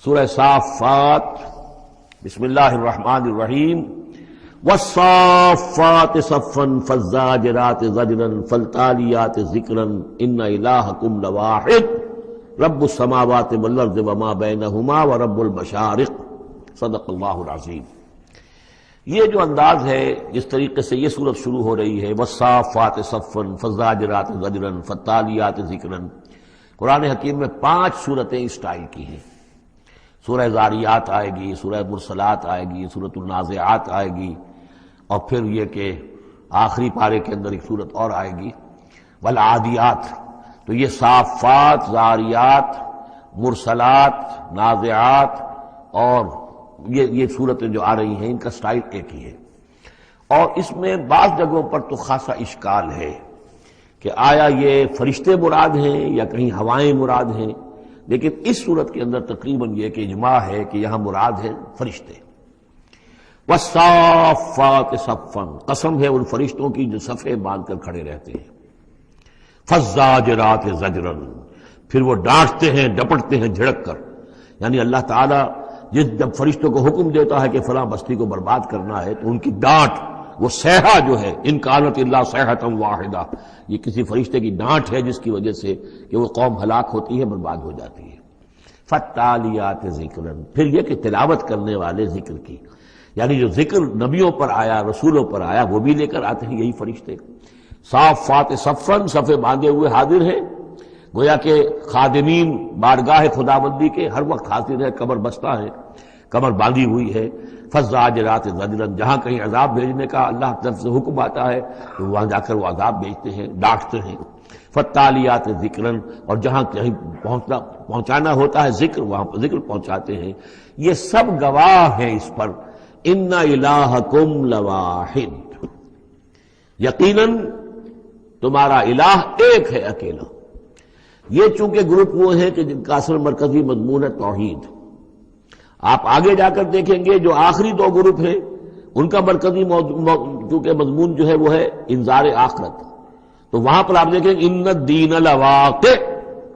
سورہ صافات، بسم اللہ الرحمن الرحیم، والصافات صفا فالزاجرات زجرا فالتالیات ذکرا ان الہکم لواحد رب السماوات والارض وما بینہما ورب المشارق، صدق اللہ العظیم۔ یہ جو انداز ہے جس طریقے سے یہ سورت شروع ہو رہی ہے، والصافات صفا فالزاجرات زجرا فالتالیات ذکرا، قرآن حکیم میں 5 سورتیں اس سٹائل کی ہیں۔ سورہ زاریات آئے گی، سورہ مرسلات آئے گی، سورۃ النازعات آئے گی، اور پھر یہ کہ آخری پارے کے اندر ایک سورت اور آئے گی والعادیات۔ تو یہ صافات، زاریات، مرسلات، نازعات اور یہ سورتیں جو آ رہی ہیں، ان کا سٹائل ایک ہی ہے۔ اور اس میں بعض جگہوں پر تو خاصا اشکال ہے کہ آیا یہ فرشتے مراد ہیں یا کہیں ہوائیں مراد ہیں، لیکن اس صورت کے اندر تقریباً یہ کہ اجماع ہے کہ یہاں مراد ہے فرشتے۔ والصافات صفا، قسم ہے ان فرشتوں کی جو صفے باندھ کر کھڑے رہتے ہیں۔ فالزاجرات زجرا، پھر وہ ڈانٹتے ہیں، ڈپٹتے ہیں جھڑک کر، یعنی اللہ تعالیٰ جب فرشتوں کو حکم دیتا ہے کہ فلاں بستی کو برباد کرنا ہے تو ان کی ڈانٹ، وہ صیحہ جو ہے، ان کانت الا صیحۃ واحدہ، یہ کسی فرشتے کی ڈانٹ ہے جس کی وجہ سے کہ وہ قوم ہلاک ہوتی ہے، برباد ہو جاتی ہے۔ فالتالیات ذکرا، پھر یہ کہ تلاوت کرنے والے ذکر کی، یعنی جو ذکر نبیوں پر آیا، رسولوں پر آیا، وہ بھی لے کر آتے ہیں یہی فرشتے۔ صافات صفا، صفے باندھے ہوئے حاضر ہیں، گویا کہ خادمین بارگاہ خداوندی کے ہر وقت حاضر ہے، کمر بستہ ہے، کمر باندھی ہوئی ہے۔ فالزاجرات زجرا، جہاں کہیں عذاب بھیجنے کا اللہ کی طرف سے حکم آتا ہے تو وہاں جا کر وہ عذاب بھیجتے ہیں، ڈانٹتے ہیں۔ فالتالیات ذکرا، اور جہاں کہیں پہنچانا ہوتا ہے ذکر، وہاں پر ذکر پہنچاتے ہیں۔ یہ سب گواہ ہیں اس پر، ان الہکم لواحد، یقیناً تمہارا الہ ایک ہے، اکیلا۔ یہ چونکہ گروپ وہ ہیں کہ جن کا اصل مرکزی مضمون ہے توحید۔ آپ آگے جا کر دیکھیں گے جو آخری 2 گروپ ہیں ان کا مرکزی چونکہ مضمون جو ہے وہ ہے انذار آخرت، تو وہاں پر آپ دیکھیں گے ان الدین لواقع،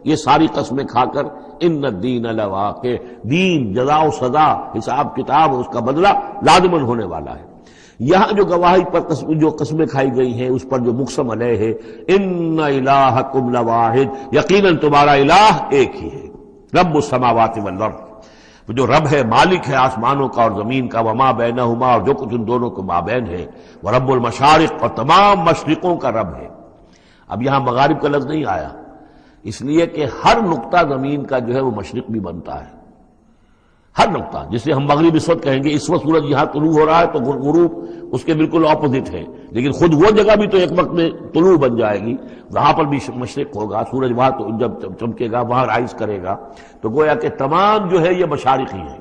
یہ ساری قسمیں کھا کر ان الدین لواقع، دین، جزا و سزا، حساب کتاب، اس کا بدلہ لازماً ہونے والا ہے۔ یہاں جو گواہی پر جو قسمیں کھائی گئی ہیں اس پر جو مقسم علیہ ہے، ان الہکم لواحد، یقیناً تمہارا الہ ایک ہی ہے، رب السماوات والارض، جو رب ہے، مالک ہے آسمانوں کا اور زمین کا، وما بینہما، اور جو کچھ ان دونوں کے مابین ہے، ورب المشارق، اور تمام مشرقوں کا رب ہے۔ اب یہاں مغارب کا لفظ نہیں آیا، اس لیے کہ ہر نقطہ زمین کا جو ہے وہ مشرق بھی بنتا ہے، ہر نقطہ، جسے ہم مغرب اس وقت کہیں گے، اس وقت سورج یہاں طلوع ہو رہا ہے تو غروب اس کے بالکل اپوزٹ ہے، لیکن خود وہ جگہ بھی تو ایک وقت میں طلوع بن جائے گی، وہاں پر بھی مشرق ہوگا، سورج وہاں تو جب چمکے گا وہاں رائز کرے گا، تو گویا کہ تمام جو ہے یہ مشارق ہی ہیں۔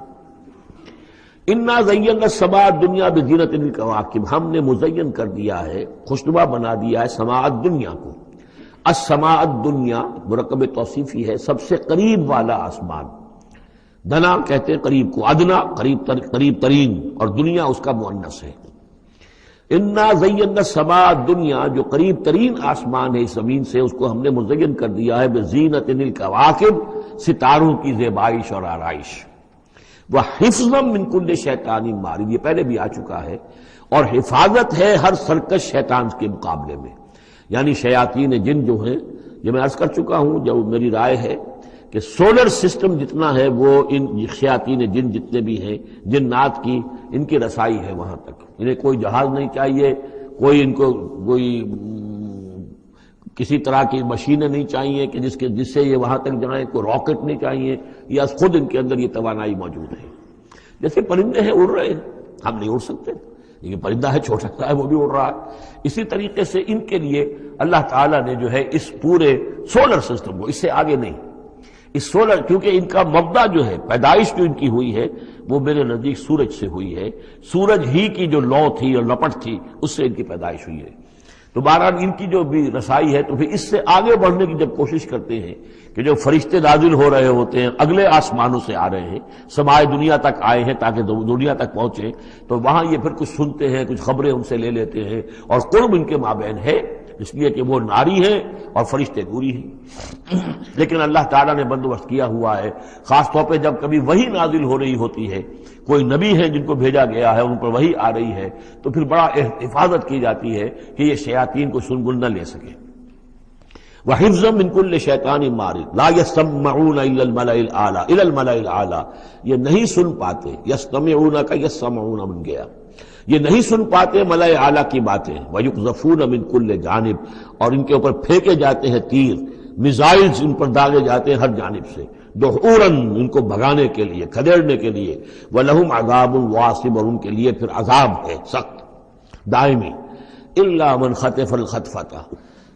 انا زینا السماء الدنیا بزینۃ الکواکب، ہم نے مزین کر دیا ہے، خوشنما بنا دیا ہے سماء الدنیا کو۔ السماء الدنیا مرکب توصیفی ہے، سب سے قریب والا آسمان، دنا کہتے ہیں قریب کو، ادنا قریب ترین، اور دنیا اس کا مؤنث ہے۔ انا زینا السماء الدنیا، جو قریب ترین آسمان ہے اس زمین سے، اس کو ہم نے مزین کر دیا ہے بزینۃ الکواکب، ستاروں کی زیبائش اور آرائش۔ وحفظا من کل شیطان مارد، یہ پہلے بھی آ چکا ہے، اور حفاظت ہے ہر سرکش شیطان کے مقابلے میں، یعنی شیاطین جن جو ہیں، یہ میں عرض کر چکا ہوں، جو میری رائے ہے کہ سولر سسٹم جتنا ہے وہ ان شیاطین جن جتنے بھی ہیں، جنات کی، ان کی رسائی ہے وہاں تک، انہیں کوئی جہاز نہیں چاہیے، کوئی ان کو کوئی کسی طرح کی مشینیں نہیں چاہیے کہ جس سے یہ وہاں تک جائیں، کوئی راکٹ نہیں چاہیے، یا خود ان کے اندر یہ توانائی موجود ہے۔ جیسے پرندے ہیں اڑ رہے ہیں، ہم نہیں اڑ سکتے، لیکن پرندہ ہے چھوٹا سا ہے وہ بھی اڑ رہا ہے، اسی طریقے سے ان کے لیے اللہ تعالیٰ نے جو ہے اس پورے سولر سسٹم کو، اس سے آگے نہیں، اس سولر، کیونکہ ان کا مبدا جو ہے، پیدائش جو ان کی ہوئی ہے وہ میرے نزدیک سورج سے ہوئی ہے، سورج ہی کی جو لو تھی اور لپٹ تھی اس سے ان کی پیدائش ہوئی ہے۔ تو بہرحال ان کی جو بھی رسائی ہے، تو پھر اس سے آگے بڑھنے کی جب کوشش کرتے ہیں کہ جو فرشتے نازل ہو رہے ہوتے ہیں، اگلے آسمانوں سے آ رہے ہیں، سمائے دنیا تک آئے ہیں تاکہ دنیا تک پہنچیں، تو وہاں یہ پھر کچھ سنتے ہیں، کچھ خبریں ان سے لے لیتے ہیں، اور قرب ان کے مابین ہے، اس لیے کہ وہ ناری ہیں اور فرشتے نوری ہیں۔ لیکن اللہ تعالیٰ نے بندوبست کیا ہوا ہے، خاص طور پہ جب کبھی وحی نازل ہو رہی ہوتی ہے، کوئی نبی ہے جن کو بھیجا گیا ہے، ان پر وحی آ رہی ہے، تو پھر بڑا حفاظت کی جاتی ہے کہ یہ شیاطین کو سنگل نہ لے سکے۔ وَحِفْظًا مِّن كُلِّ شَيْطَانٍ مَارِدٍ لَا يَسْمَعُونَ إِلَى الْمَلَإِ الْأَعْلَىٰ، یہ نہیں سن پاتے، یسمعون کا یسمعون بن گیا، یہ نہیں سن پاتے ملائے اعلیٰ کی باتیں۔ وَيُقْذَفُونَ مِن كُلِّ جانب، اور ان کے اوپر پھینکے جاتے ہیں تیر، میزائلز ان پر داغے جاتے ہیں ہر جانب سے، دحوراً ان کو بھگانے کے لیے، کھدیڑنے کے لیے۔ وَلَهُمْ عَذَابٌ وَاصِبٌ، اور ان کے لیے پھر عذاب ہے سخت دائمی۔ إِلَّا مَنْ خَطَفَ الْخَطْفَةَ،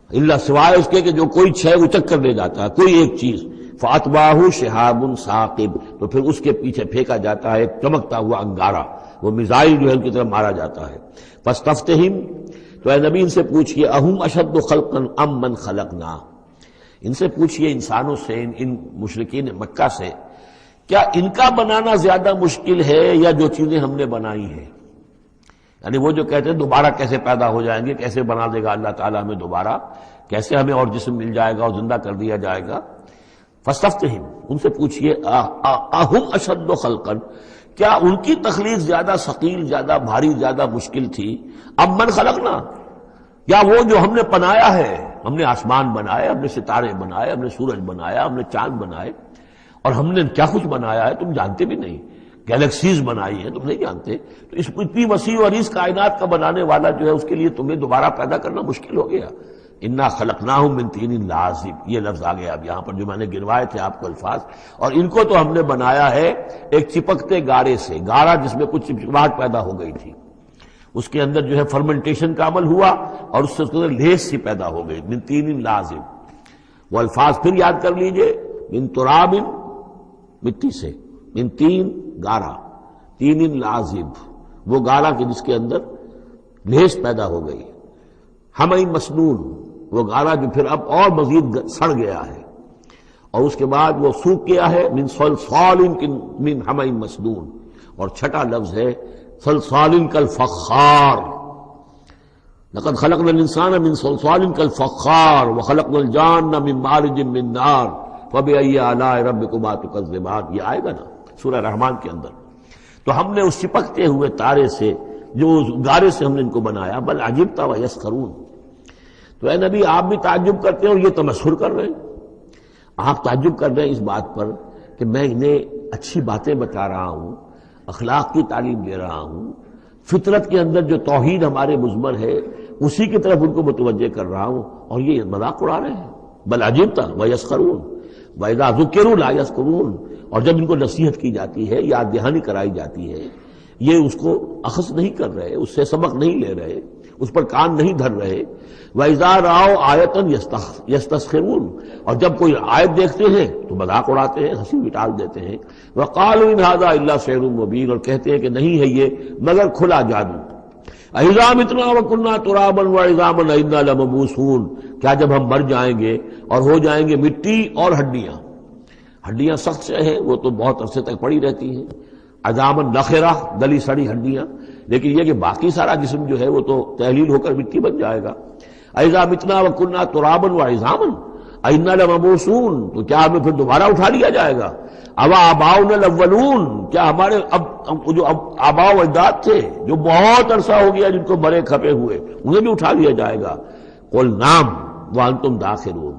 اللہ سوائے اس کے کہ جو کوئی شے اچک کر لے جاتا ہے، کوئی ایک چیز، فَأَتْبَعَهُ شِهَابٌ ثَاقِبٌ، تو پھر اس کے پیچھے پھینکا جاتا ہے ایک چمکتا ہوا انگارہ، وہ میزائل جو ہے ان کی طرف مارا جاتا ہے۔ فَاسْتَفْتِهِمْ، تو اے نبی ان سے پوچھئے، أَهُمْ أَشَدُّ خَلْقًا أَمْ مَنْ خَلَقْنَا، ان سے پوچھئے انسانوں سے، ان مشرکین مکہ سے، کیا ان کا بنانا زیادہ مشکل ہے یا جو چیزیں ہم نے بنائی ہیں؟ یعنی وہ جو کہتے ہیں دوبارہ کیسے پیدا ہو جائیں گے، کیسے بنا دے گا اللہ تعالیٰ ہمیں دوبارہ، کیسے ہمیں اور جسم مل جائے گا اور زندہ کر دیا جائے گا۔ فاستفتہم، ان سے پوچھئے اہم اشد خلقا، کیا ان کی تخلیق زیادہ ثقیل، زیادہ بھاری، زیادہ مشکل تھی، ام من خلقنا، یا وہ جو ہم نے بنایا ہے، ہم نے آسمان بنائے، ہم نے ستارے بنائے، ہم نے سورج بنایا، ہم نے چاند بنائے، اور ہم نے کیا کچھ بنایا ہے تم جانتے بھی نہیں، گیلیکسیز بنائی ہیں تم نہیں جانتے، تو اس اتنی وسیع اور اس کائنات کا بنانے والا جو ہے اس کے لیے تمہیں دوبارہ پیدا کرنا مشکل ہو گیا۔ انا خلقناہم من طین لازب، یہ لفظ آ گیا اب یہاں پر جو میں نے گنوائے تھے آپ کو الفاظ، اور ان کو تو ہم نے بنایا ہے ایک چپکتے گارے سے، گارا جس میں کچھ چپچپاہٹ پیدا ہو گئی تھی، اس کے اندر جو ہے فرمنٹیشن کا عمل ہوا اور اس سے لیس سی پیدا ہو گئی، من طین لازب۔ وہ الفاظ پھر یاد کر لیجئے، من تراب، مٹی سے، من تین گارا، تین لازب، وہ گارا کہ جس کے اندر لیس پیدا ہو گئی، ہمئی مسنون، وہ گارا جو پھر اب اور مزید سڑ گیا ہے، اور اس کے بعد وہ سوکھ گیا ہے، من صلصال من ہمئی مسنون، اور چھٹا لفظ ہے صلصال کالفخار، لقد خلقنا الانسان من صلصال کالفخار وخلقنا الجان من مارج من نار فبأي آلاء ربكما تكذبان، یہ آئے گا نا سورہ رحمان کے اندر۔ تو ہم نے اس چپکتے ہوئے تارے سے، جو اس گارے سے ہم نے ان کو بنایا، بل عجبت ویسخرون، تو اے نبی آپ بھی تعجب کرتے ہیں اور یہ تمسخر کر رہے ہیں، آپ تعجب کر رہے ہیں اس بات پر کہ میں انہیں اچھی باتیں بتا رہا ہوں، اخلاق کی تعلیم دے رہا ہوں، فطرت کے اندر جو توحید ہمارے مضمر ہے اسی کی طرف ان کو متوجہ کر رہا ہوں، اور یہ مذاق اڑا رہے ہیں۔ بل عجبت ویسخرون وَإِذَا ذُكِّرُوا لَا يَذْكُرُونَ، اور جب ان کو نصیحت کی جاتی ہے، یاد دہانی کرائی جاتی ہے، یہ اس کو اخذ نہیں کر رہے، اس سے سبق نہیں لے رہے، اس پر کان نہیں دھر رہے۔ وَإِذَا رَأَوْا آیَةً يَسْتَسْخِرُونَ، اور جب کوئی آیت دیکھتے ہیں تو مذاق اڑاتے ہیں، ہنسی مٹال دیتے ہیں۔ وَقَالُوا إِنْ هَذَا إِلَّا سِحْرٌ مُبِينٌ، اور کہتے ہیں کہ نہیں ہے یہ مگر کھلا جادو۔ اَإِذَا مِتْنَا وَكُنَّا تُرَابًا وَعِظَامًا أَإِنَّا لَمَبْعُوثُونَ، کیا جب ہم مر جائیں گے اور ہو جائیں گے مٹی اور ہڈیاں، ہڈیاں سخت سے ہیں وہ تو بہت عرصے تک پڑی رہتی ہیں، عظامًا نخرہ، گلی سڑی ہڈیاں، لیکن یہ کہ باقی سارا جسم جو ہے وہ تو تحلیل ہو کر مٹی بن جائے گا۔ اَإِذَا مِتْنَا وَكُنَّا تُرَابًا وَعِظَامًا أَإِنَّا لَمَبْعُوثُونَ، تو کیا ہمیں پھر دوبارہ اٹھا لیا جائے گا؟ اَوَا آبَاؤُنَا الْأَوَّلُونَ، کیا ہمارے جو آباء و اجداد تھے جو بہت عرصہ ہو گیا جن کو مرے کھپے ہوئے، انہیں بھی اٹھا لیا جائے گا؟ قُلْ نَعَمْ وَأَنْتُمْ دَاخِرُونَ،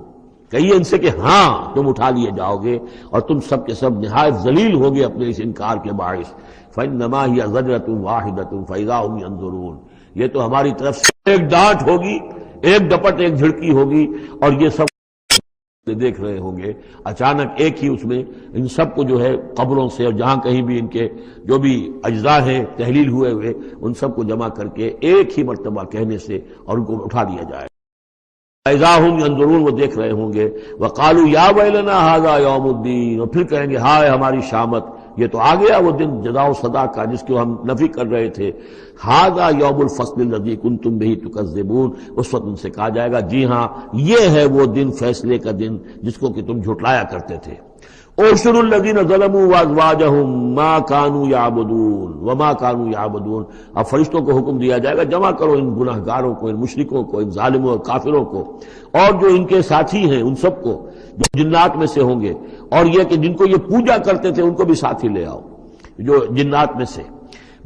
کہیے ان سے کہ ہاں تم اٹھا لیے جاؤ گے اور تم سب کے سب نہایت ذلیل ہوگے اپنے اس انکار کے باعث۔ فَإِنَّمَا هِيَ زَجْرَةٌ وَاحِدَةٌ فَإِذَا هُمْ يَنظُرُونَ، یہ تو ہماری طرف سے ایک ڈانٹ ہوگی، ایک ڈپٹ، ایک جھڑکی ہوگی، اور یہ سب دیکھ رہے ہوں گے۔ اچانک ایک ہی اس میں ان سب کو جو ہے قبروں سے اور جہاں کہیں بھی ان کے جو بھی اجزاء ہیں تحلیل ہوئے ان سب کو جمع کر کے ایک ہی مرتبہ کہنے سے اور ان کو اٹھا دیا جائے۔ فَإِذَا هُمْ يَنظُرُونَ، وہ دیکھ رہے ہوں گے۔ وَقَالُوا يَا وَيْلَنَا هَذَا يَوْمُ الدِّينِ، اور پھر کہیں گے ہائے ہماری شامت، یہ تو آ گیا وہ دن جزا و سزا کا جس کو ہم نفی کر رہے تھے۔ هَذَا يَوْمُ الْفَصْلِ الَّذِي كُنْتُمْ بِهِ تُكَذِّبُونَ، اس وقت ان سے کہا جائے گا جی ہاں یہ ہے وہ دن، فیصلے کا دن جس کو کہ تم جھٹلایا کرتے تھے۔ احشروا الذین ظلموا وازواجہم ما کانوا یعبدون وما کانوا یعبدون. اب فرشتوں کو حکم دیا جائے گا جمع کرو ان گناہگاروں کو، ان مشرکوں کو، ان ظالموں اور کافروں کو، اور جو ان کے ساتھی ہیں ان سب کو جو جنات میں سے ہوں گے، اور یہ کہ جن کو یہ پوجا کرتے تھے ان کو بھی ساتھی لے آؤ جو جنات میں سے.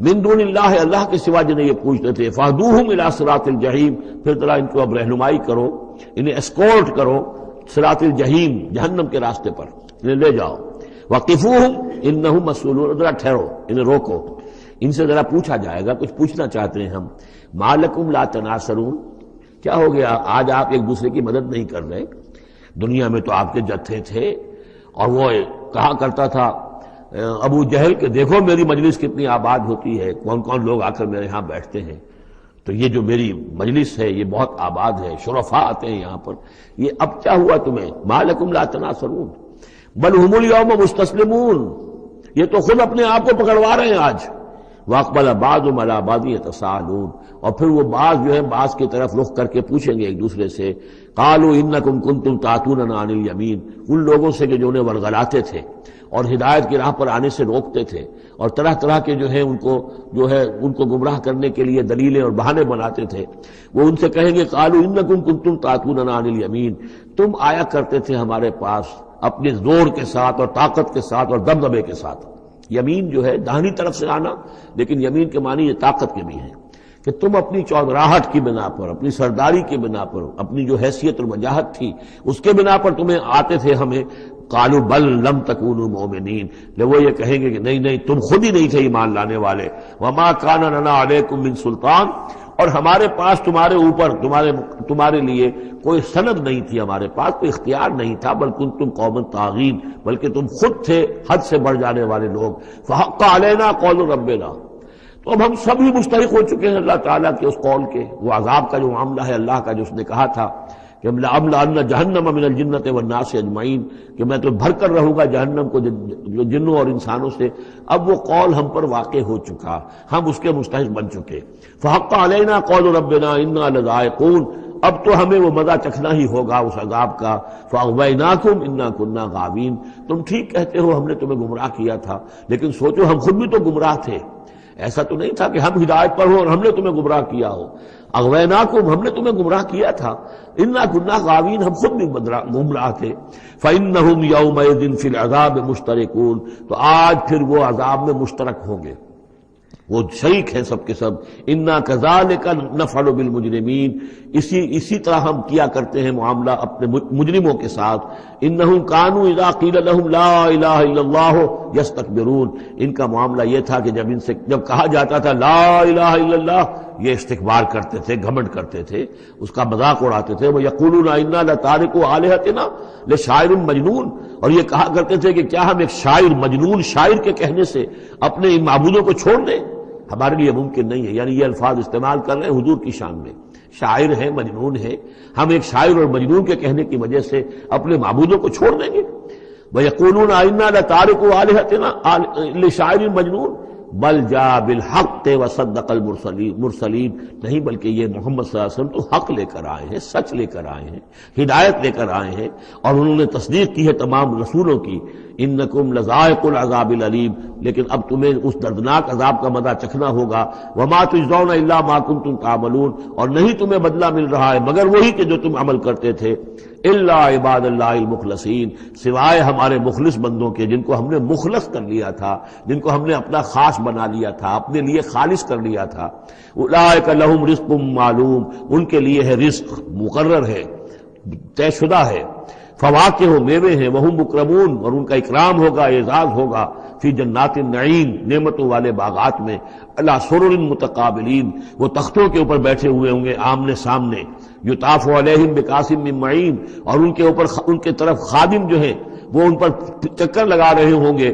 من دون اللہ، اللہ کے سوا جنہیں یہ پوجتے تھے. فاہدوہم الی صراط الجحیم، پھر ذرا ان کو اب رہنمائی کرو، انہیں اسکورٹ کرو صراط الجحیم، جہنم کے راستے پر انہیں لے جاؤ. وقفوہم انہم مسئولون، ذرا ٹھہرو، انہیں روکو، ان سے ذرا پوچھا جائے گا، کچھ پوچھنا چاہتے ہیں ہم. ما لکم لا تناصرون، کیا ہو گیا آج آپ ایک دوسرے کی مدد نہیں کر رہے؟ دنیا میں تو آپ کے جتھے تھے، اور وہ کہا کرتا تھا ابو جہل کہ دیکھو میری مجلس کتنی آباد ہوتی ہے، کون کون لوگ آ کر میرے ہاں بیٹھتے ہیں، تو یہ جو میری مجلس ہے یہ بہت آباد ہے، شرفاء آتے ہیں یہاں پر. یہ اب کیا ہوا تمہیں؟ ما لکم لا تناصرون بل ہم الیوم مستسلمون، یہ تو خود اپنے آپ کو پکڑوا رہے ہیں آج. واقبل بعضهم علی بعض یتساءلون، اور پھر وہ بعض جو ہے بعض کی طرف رخ کر کے پوچھیں گے ایک دوسرے سے. قالوا انکم کنتم تاتوننا عن الیمین، ان لوگوں سے کہ جو انہیں ورغلاتے تھے اور ہدایت کی راہ پر آنے سے روکتے تھے، اور طرح طرح کے جو ہے ان کو گمراہ کرنے کے لیے دلیلیں اور بہانے بناتے تھے. وہ ان سے کہیں گے قالوا انکم کنتم تاتوننا عن الیمین، تم آیا کرتے تھے ہمارے پاس اپنے زور کے ساتھ اور طاقت کے ساتھ اور دبدبے کے ساتھ. یمین جو ہے داہنی طرف سے آنا، لیکن یمین کے معنی یہ طاقت کے بھی ہیں کہ تم اپنی چودراہٹ کی بنا پر، اپنی سرداری کی بنا پر، اپنی جو حیثیت اور وجاہت تھی اس کے بنا پر تمہیں آتے تھے ہمیں. قالوا بل لم تکونوا مؤمنین، وہ یہ کہیں گے کہ نہیں تم خود ہی نہیں تھے ایمان لانے والے. وما کان لنا علیکم من سلطان، اور ہمارے پاس تمہارے اوپر تمہارے لیے کوئی سند نہیں تھی، ہمارے پاس کوئی اختیار نہیں تھا. بل کنتم قوما طاغین، بلکہ تم خود تھے حد سے بڑھ جانے والے لوگ. فحق علینا قول ربنا، تو اب ہم سب ہی مستحق ہو چکے ہیں اللہ تعالیٰ کے اس قول کے. وہ عذاب کا جو معاملہ ہے اللہ کا، جو اس نے کہا تھا کہ لأملأن جہنم من الجنۃ والناس اجمعین، کہ میں تو بھر کر رہوں گا جہنم کو جنوں اور انسانوں سے. اب وہ قول ہم پر واقع ہو چکا، ہم اس کے مستحق بن چکے. فحق علینا قول ربنا انا لذائقون، اب تو ہمیں وہ مزہ چکھنا ہی ہوگا اس عذاب کا. فاغویناکم انا کنا غاوین، تم ٹھیک کہتے ہو ہم نے تمہیں گمراہ کیا تھا، لیکن سوچو ہم خود بھی تو گمراہ تھے. ایسا تو نہیں تھا کہ ہم ہدایت پر ہوں اور ہم نے تمہیں گمراہ کیا ہو. اغویناکم، ہم نے تمہیں گمراہ کیا تھا. انا کنا غاوین، ہم خود بھی گمراہ تھے. فانہم یومئذ فی العذاب مشترکون، تو آج پھر وہ عذاب میں مشترک ہوں گے، وہ شریک ہیں سب کے سب. انا کذالک نفعل بالمجرمین، اسی طرح ہم کیا کرتے ہیں معاملہ اپنے مجرموں کے ساتھ. انہم کانوا اذا قیل لهم لا الہ الا اللہ یستکبرون، ان کا معاملہ یہ تھا کہ جب کہا جاتا تھا لا الہ الا اللہ، یہ استکبار کرتے تھے، گھمنڈ کرتے تھے، اس کا مذاق اڑاتے تھے. وَيَقُولُونَ إِنَّا لَتَارِكُو آلِهَتِنَا لِشَاعِرٍ مجنون، اور یہ کہا کرتے تھے کہ کیا ہم ایک شاعر، مجنون شاعر کے کہنے سے اپنے ان معبودوں کو چھوڑ دیں؟ ہمارے لیے ممکن نہیں ہے. یعنی یہ الفاظ استعمال کر رہے ہیں حضور کی شان میں، شاعر ہے، مجنون ہے، ہم ایک شاعر اور مجنون کے کہنے کی وجہ سے اپنے معبودوں کو چھوڑ دیں گے. وَيَقُولُونَ إِنَّا لَتَارِكُو آلِهَتِنَا لِشَاعِرٍ مجنون بل جاء بالحق وصدق المرسلین، نہیں بلکہ یہ محمد صلی اللہ علیہ وسلم تو حق لے کر آئے ہیں، سچ لے کر آئے ہیں، ہدایت لے کر آئے ہیں، اور انہوں نے تصدیق کی ہے تمام رسولوں کی. انکم لذائق العذاب العلیم، لیکن اب تمہیں اس دردناک عذاب کا مزہ چکھنا ہوگا. وما تجزون الا ما کنتم تعملون، اور نہیں تمہیں بدلہ مل رہا ہے مگر وہی کہ جو تم عمل کرتے تھے. الا عباد اللہ المخلصین، سوائے ہمارے مخلص بندوں کے، جن کو ہم نے مخلص کر لیا تھا، جن کو ہم نے اپنا خاص بنا لیا تھا، اپنے لیے خالص کر لیا تھا. اولئک لہم رزق معلوم، ان کے لیے ہے رزق مقرر ہے، طے شدہ ہے. فواکہ ہو، میوے ہیں، وہم مکرمون، اور ان کا اکرام ہوگا، اعزاز ہوگا. فی جنات النعیم، نعمتوں والے باغات میں. علی سرر متقابلین، وہ تختوں کے اوپر بیٹھے ہوئے ہوں گے آمنے سامنے. یطاف علیہم بکاس من معین، اور ان کے اوپر ان کے طرف خادم جو ہیں وہ ان پر چکر لگا رہے ہوں گے،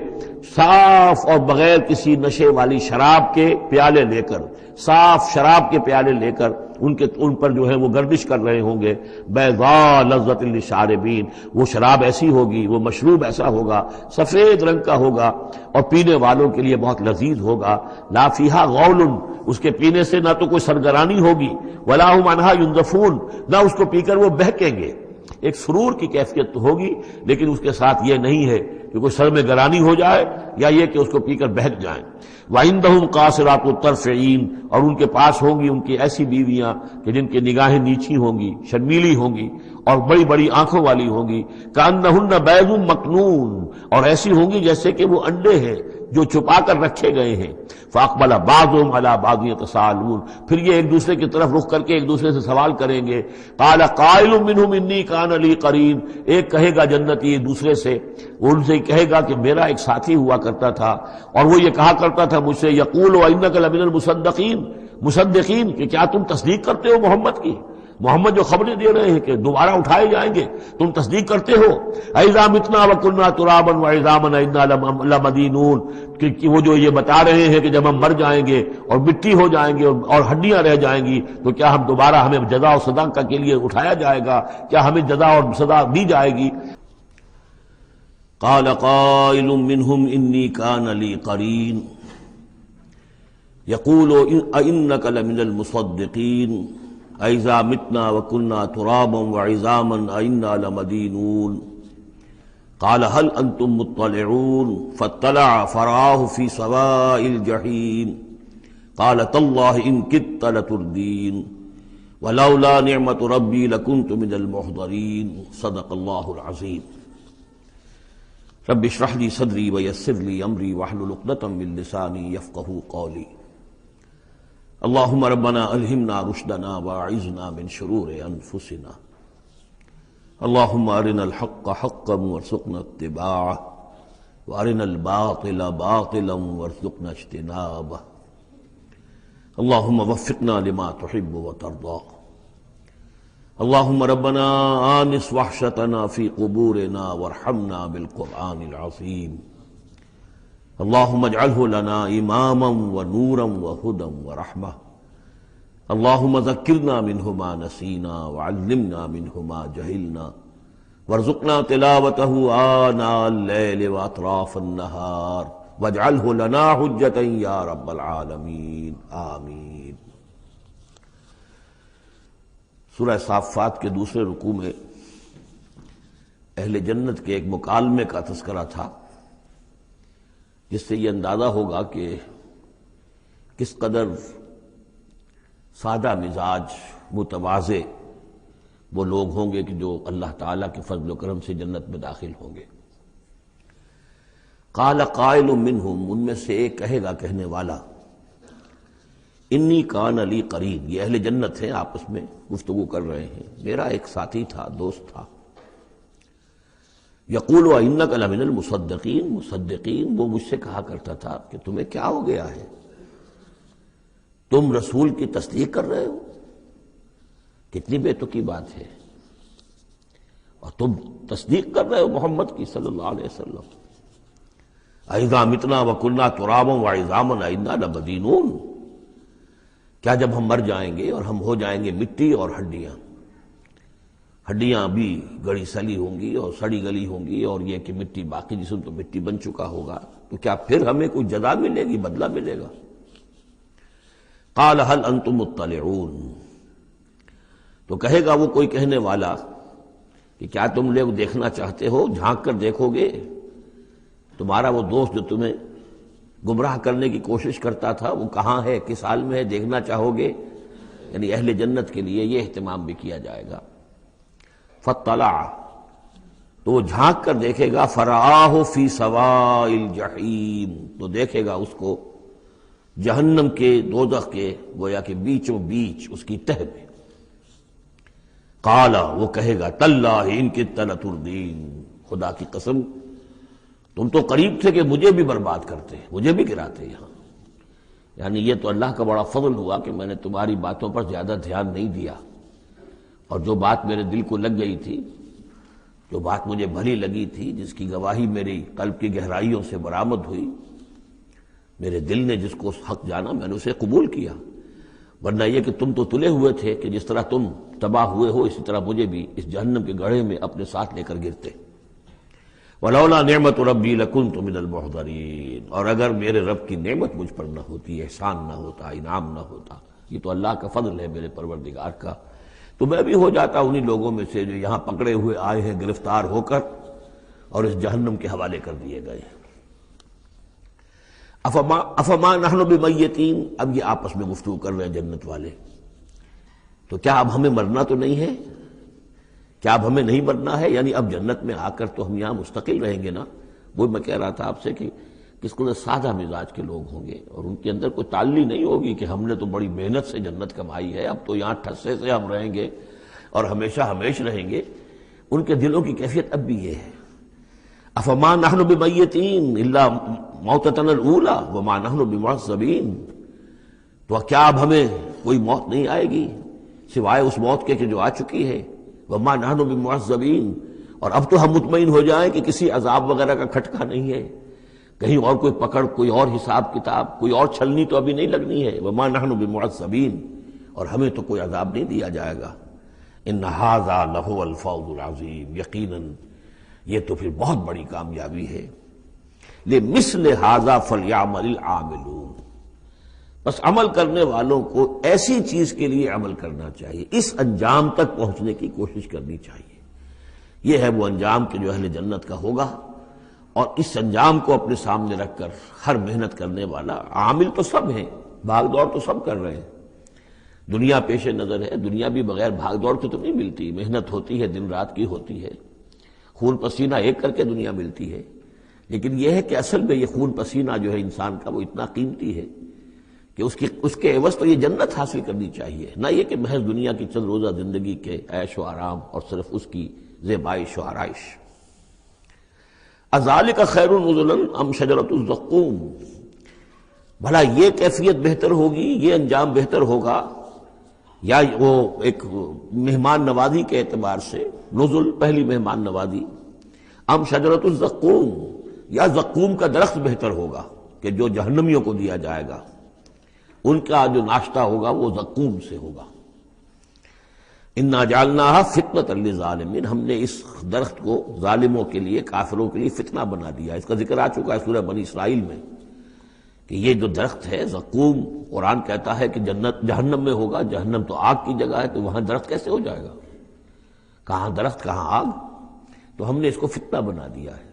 صاف اور بغیر کسی نشے والی شراب کے پیالے لے کر، صاف شراب کے پیالے لے کر ان پر جو ہے وہ گردش کر رہے ہوں گے. بیضاء لذۃ للشاربین، وہ شراب ایسی ہوگی، وہ مشروب ایسا ہوگا، سفید رنگ کا ہوگا، اور پینے والوں کے لیے بہت لذیذ ہوگا. لا فیہا غول، اس کے پینے سے نہ تو کوئی سرگرانی ہوگی، ولا ھم عنہا ینزفون، نہ اس کو پی کر وہ بہکیں گے. ایک سرور کی کیفیت تو ہوگی، لیکن اس کے ساتھ یہ نہیں ہے کہ کوئی سر میں گرانی ہو جائے یا یہ کہ اس کو پی کر بہک جائیں۔ وَعِندَهُمْ قَاصِرَاتُ الطَّرْفِ عِین، اور ان کے پاس ہوں گی ان کی ایسی بیویاں کہ جن کی نگاہیں نیچی ہوں گی، شرمیلی ہوں گی اور بڑی بڑی آنکھوں والی ہوں گی، کأنہن بیض مکنون، اور ایسی ہوں گی جیسے کہ وہ انڈے ہیں جو چھپا کر رکھے گئے ہیں۔ فاقبل بعضهم علی بعض یتساءلون، پھر یہ ایک دوسرے کی طرف رخ کر کے ایک دوسرے سے سوال کریں گے۔ قال قائل منهم انی کان لی قرین، ایک کہے گا جنتی ایک دوسرے سے، وہ ان سے کہے گا کہ میرا ایک ساتھی ہوا کرتا تھا اور وہ یہ کہا کرتا تھا مجھ سے، یقول وانک لمن المصدقین، کہ کیا تم تصدیق کرتے ہو محمد کی؟ محمد جو خبریں دے رہے ہیں کہ دوبارہ اٹھائے جائیں گے، تم تصدیق کرتے ہو؟ اذا متنا وکنا ترابا وعظاما انا لمدینون، کہ وہ جو یہ بتا رہے ہیں کہ جب ہم مر جائیں گے اور مٹی ہو جائیں گے اور ہڈیاں رہ جائیں گی تو کیا ہم دوبارہ ہمیں جزا و سزا کے لیے اٹھایا جائے گا؟ کیا ہمیں جزا اور سزا دی جائے گی؟ قال قائل منهم انی کان لی قرین یقول ائنک لمن المصدقین اذا متنا وكنا ترابا وعظاما أئنا لمدينون قال هل انتم مطلعون فاطلع فرآه في سواء الجحيم قال تالله ان كدت لتردين ولولا نعمة ربي لكنت من المحضرين صدق الله العظيم رب اشرح لي صدري ويسر لي امري واحلل عقدة من لساني يفقهوا قولي اللهم ربنا الہمنا رشدنا واعذنا من شرور انفسنا اللهم ارنا الحق حقا وارزقنا اتباعه وارنا الباطل باطلا وارزقنا اجتنابه اللهم وفقنا لما تحب وترضى اللهم ربنا آنس وحشتنا في قبورنا وارحمنا بالقرآن العظيم اللهم اجعله لنا اماما ونورا وهدى ورحمة اللهم ذكرنا منه ما نسينا وعلمنا منه ما جهلنا وارزقنا تلاوته آناء الليل واطراف النهار واجعله لنا حجة يا رب العالمين آمین۔ سورہ صافات کے دوسرے رکوع میں اہل جنت کے ایک مکالمے کا تذکرہ تھا، جس سے یہ اندازہ ہوگا کہ کس قدر سادہ مزاج متواضع وہ لوگ ہوں گے کہ جو اللہ تعالیٰ کے فضل و کرم سے جنت میں داخل ہوں گے۔ قال قائل منہم، ان میں سے ایک کہے گا کہنے والا، انی کان لی قرین، یہ اہل جنت ہیں آپس میں گفتگو کر رہے ہیں، میرا ایک ساتھی تھا، دوست تھا۔ یقول وانک لمن المصدقین، مصدقین وہ مجھ سے کہا کرتا تھا کہ تمہیں کیا ہو گیا ہے، تم رسول کی تصدیق کر رہے ہو؟ کتنی بے تکی بات ہے، اور تم تصدیق کر رہے ہو محمد کی صلی اللہ علیہ وسلم۔ اذا متنا وکنا ترابا وعظاما انا لمدینون، کیا جب ہم مر جائیں گے اور ہم ہو جائیں گے مٹی اور ہڈیاں بھی گڑی سلی ہوں گی اور سڑی گلی ہوں گی، اور یہ کہ مٹی، باقی جسم تو مٹی بن چکا ہوگا، تو کیا پھر ہمیں کوئی جزا ملے گی، بدلہ ملے گا؟ قال هل انتم مطلعون، تو کہے گا وہ کوئی کہنے والا کہ کیا تم لوگ دیکھنا چاہتے ہو، جھانک کر دیکھو گے؟ تمہارا وہ دوست جو تمہیں گمراہ کرنے کی کوشش کرتا تھا وہ کہاں ہے، کس حال میں ہے، دیکھنا چاہو گے؟ یعنی اہل جنت کے لیے یہ اہتمام بھی کیا جائے گا۔ فاطلع، تو وہ جھانک کر دیکھے گا، فرآہ فی سواء الجحیم، تو دیکھے گا اس کو جہنم کے، دوزخ کے گویا کہ بیچوں بیچ اس کی تہ میں۔ قال، وہ کہے گا، تاللہ ان کدت لتردین، خدا کی قسم تم تو قریب تھے کہ مجھے بھی برباد کرتے، مجھے بھی گراتے یہاں۔ یعنی یہ تو اللہ کا بڑا فضل ہوا کہ میں نے تمہاری باتوں پر زیادہ دھیان نہیں دیا، اور جو بات میرے دل کو لگ گئی تھی، جو بات مجھے بھلی لگی تھی، جس کی گواہی میری قلب کی گہرائیوں سے برآمد ہوئی، میرے دل نے جس کو حق جانا میں نے اسے قبول کیا، ورنہ یہ کہ تم تو تلے ہوئے تھے کہ جس طرح تم تباہ ہوئے ہو اسی طرح مجھے بھی اس جہنم کے گڑھے میں اپنے ساتھ لے کر گرتے۔ ولولا نعمت ربی لکنت من المحضرین، اور اگر میرے رب کی نعمت مجھ پر نہ ہوتی، احسان نہ ہوتا، انعام نہ ہوتا، یہ تو اللہ کا فضل ہے میرے پروردگار کا، تو میں بھی ہو جاتا انہی لوگوں میں سے جو یہاں پکڑے ہوئے آئے ہیں گرفتار ہو کر، اور اس جہنم کے حوالے کر دیے گئے ہیں۔ افما نحن بمیتین، اب یہ آپس میں گفتگو کر رہے ہیں جنت والے، تو کیا اب ہمیں مرنا تو نہیں ہے؟ کیا اب ہمیں نہیں مرنا ہے؟ یعنی اب جنت میں آ کر تو ہم یہاں مستقل رہیں گے نا۔ وہ میں کہہ رہا تھا آپ سے کہ کس کو سادہ مزاج کے لوگ ہوں گے اور ان کے اندر کوئی تعلی نہیں ہوگی کہ ہم نے تو بڑی محنت سے جنت کمائی ہے، اب تو یہاں ٹھسے سے ہم رہیں گے اور ہمیشہ ہمیش رہیں گے۔ ان کے دلوں کی کیفیت اب بھی یہ ہے، افما نحن بمیتین الا موتتنا الاولی وما نحن بمعذبین، تو کیا اب ہمیں کوئی موت نہیں آئے گی سوائے اس موت کے کہ جو آ چکی ہے، وما نحن بمعذبین، اور اب تو ہم مطمئن ہو جائیں کہ کسی عذاب وغیرہ کا کھٹکا نہیں ہے، کہیں اور کوئی پکڑ، کوئی اور حساب کتاب، کوئی اور چھلنی تو ابھی نہیں لگنی ہے، وما نحن بمعذبین، اور ہمیں تو کوئی عذاب نہیں دیا جائے گا۔ ان ھذا لہو الفوز العظیم، یقیناً یہ تو پھر بہت بڑی کامیابی ہے۔ لمثل ھذا فلیعمل العاملون، بس عمل کرنے والوں کو ایسی چیز کے لیے عمل کرنا چاہیے، اس انجام تک پہنچنے کی کوشش کرنی چاہیے۔ یہ ہے وہ انجام کہ جو اہل جنت کا ہوگا، اور اس انجام کو اپنے سامنے رکھ کر ہر محنت کرنے والا، عامل تو سب ہیں، بھاگ دوڑ تو سب کر رہے ہیں، دنیا پیش نظر ہے، دنیا بھی بغیر بھاگ دوڑ کے تو نہیں ملتی، محنت ہوتی ہے، دن رات کی ہوتی ہے، خون پسینہ ایک کر کے دنیا ملتی ہے، لیکن یہ ہے کہ اصل میں یہ خون پسینہ جو ہے انسان کا وہ اتنا قیمتی ہے کہ اس کے عوض تو یہ جنت حاصل کرنی چاہیے، نہ یہ کہ محض دنیا کی چند روزہ زندگی کے عیش و آرام اور صرف اس کی زیبائش و آرائش۔ اذالک خیر نزلا ام شجرۃ الزقوم، بھلا یہ کیفیت بہتر ہوگی، یہ انجام بہتر ہوگا، یا وہ ایک مہمان نوازی کے اعتبار سے نزل، پہلی مہمان نوازی، ام شجرۃ الزقوم، یا زقوم کا درخت بہتر ہوگا کہ جو جہنمیوں کو دیا جائے گا، ان کا جو ناشتہ ہوگا وہ زقوم سے ہوگا۔ انا جعلناها فتنة للظالمین، ہم نے اس درخت کو ظالموں کے لیے، کافروں کے لیے فتنہ بنا دیا۔ اس کا ذکر آ چکا ہے سورہ بنی اسرائیل میں کہ یہ جو درخت ہے زقوم، قرآن کہتا ہے کہ جنت جہنم میں ہوگا، جہنم تو آگ کی جگہ ہے، تو وہاں درخت کیسے ہو جائے گا؟ کہاں درخت کہاں آگ؟ تو ہم نے اس کو فتنہ بنا دیا ہے۔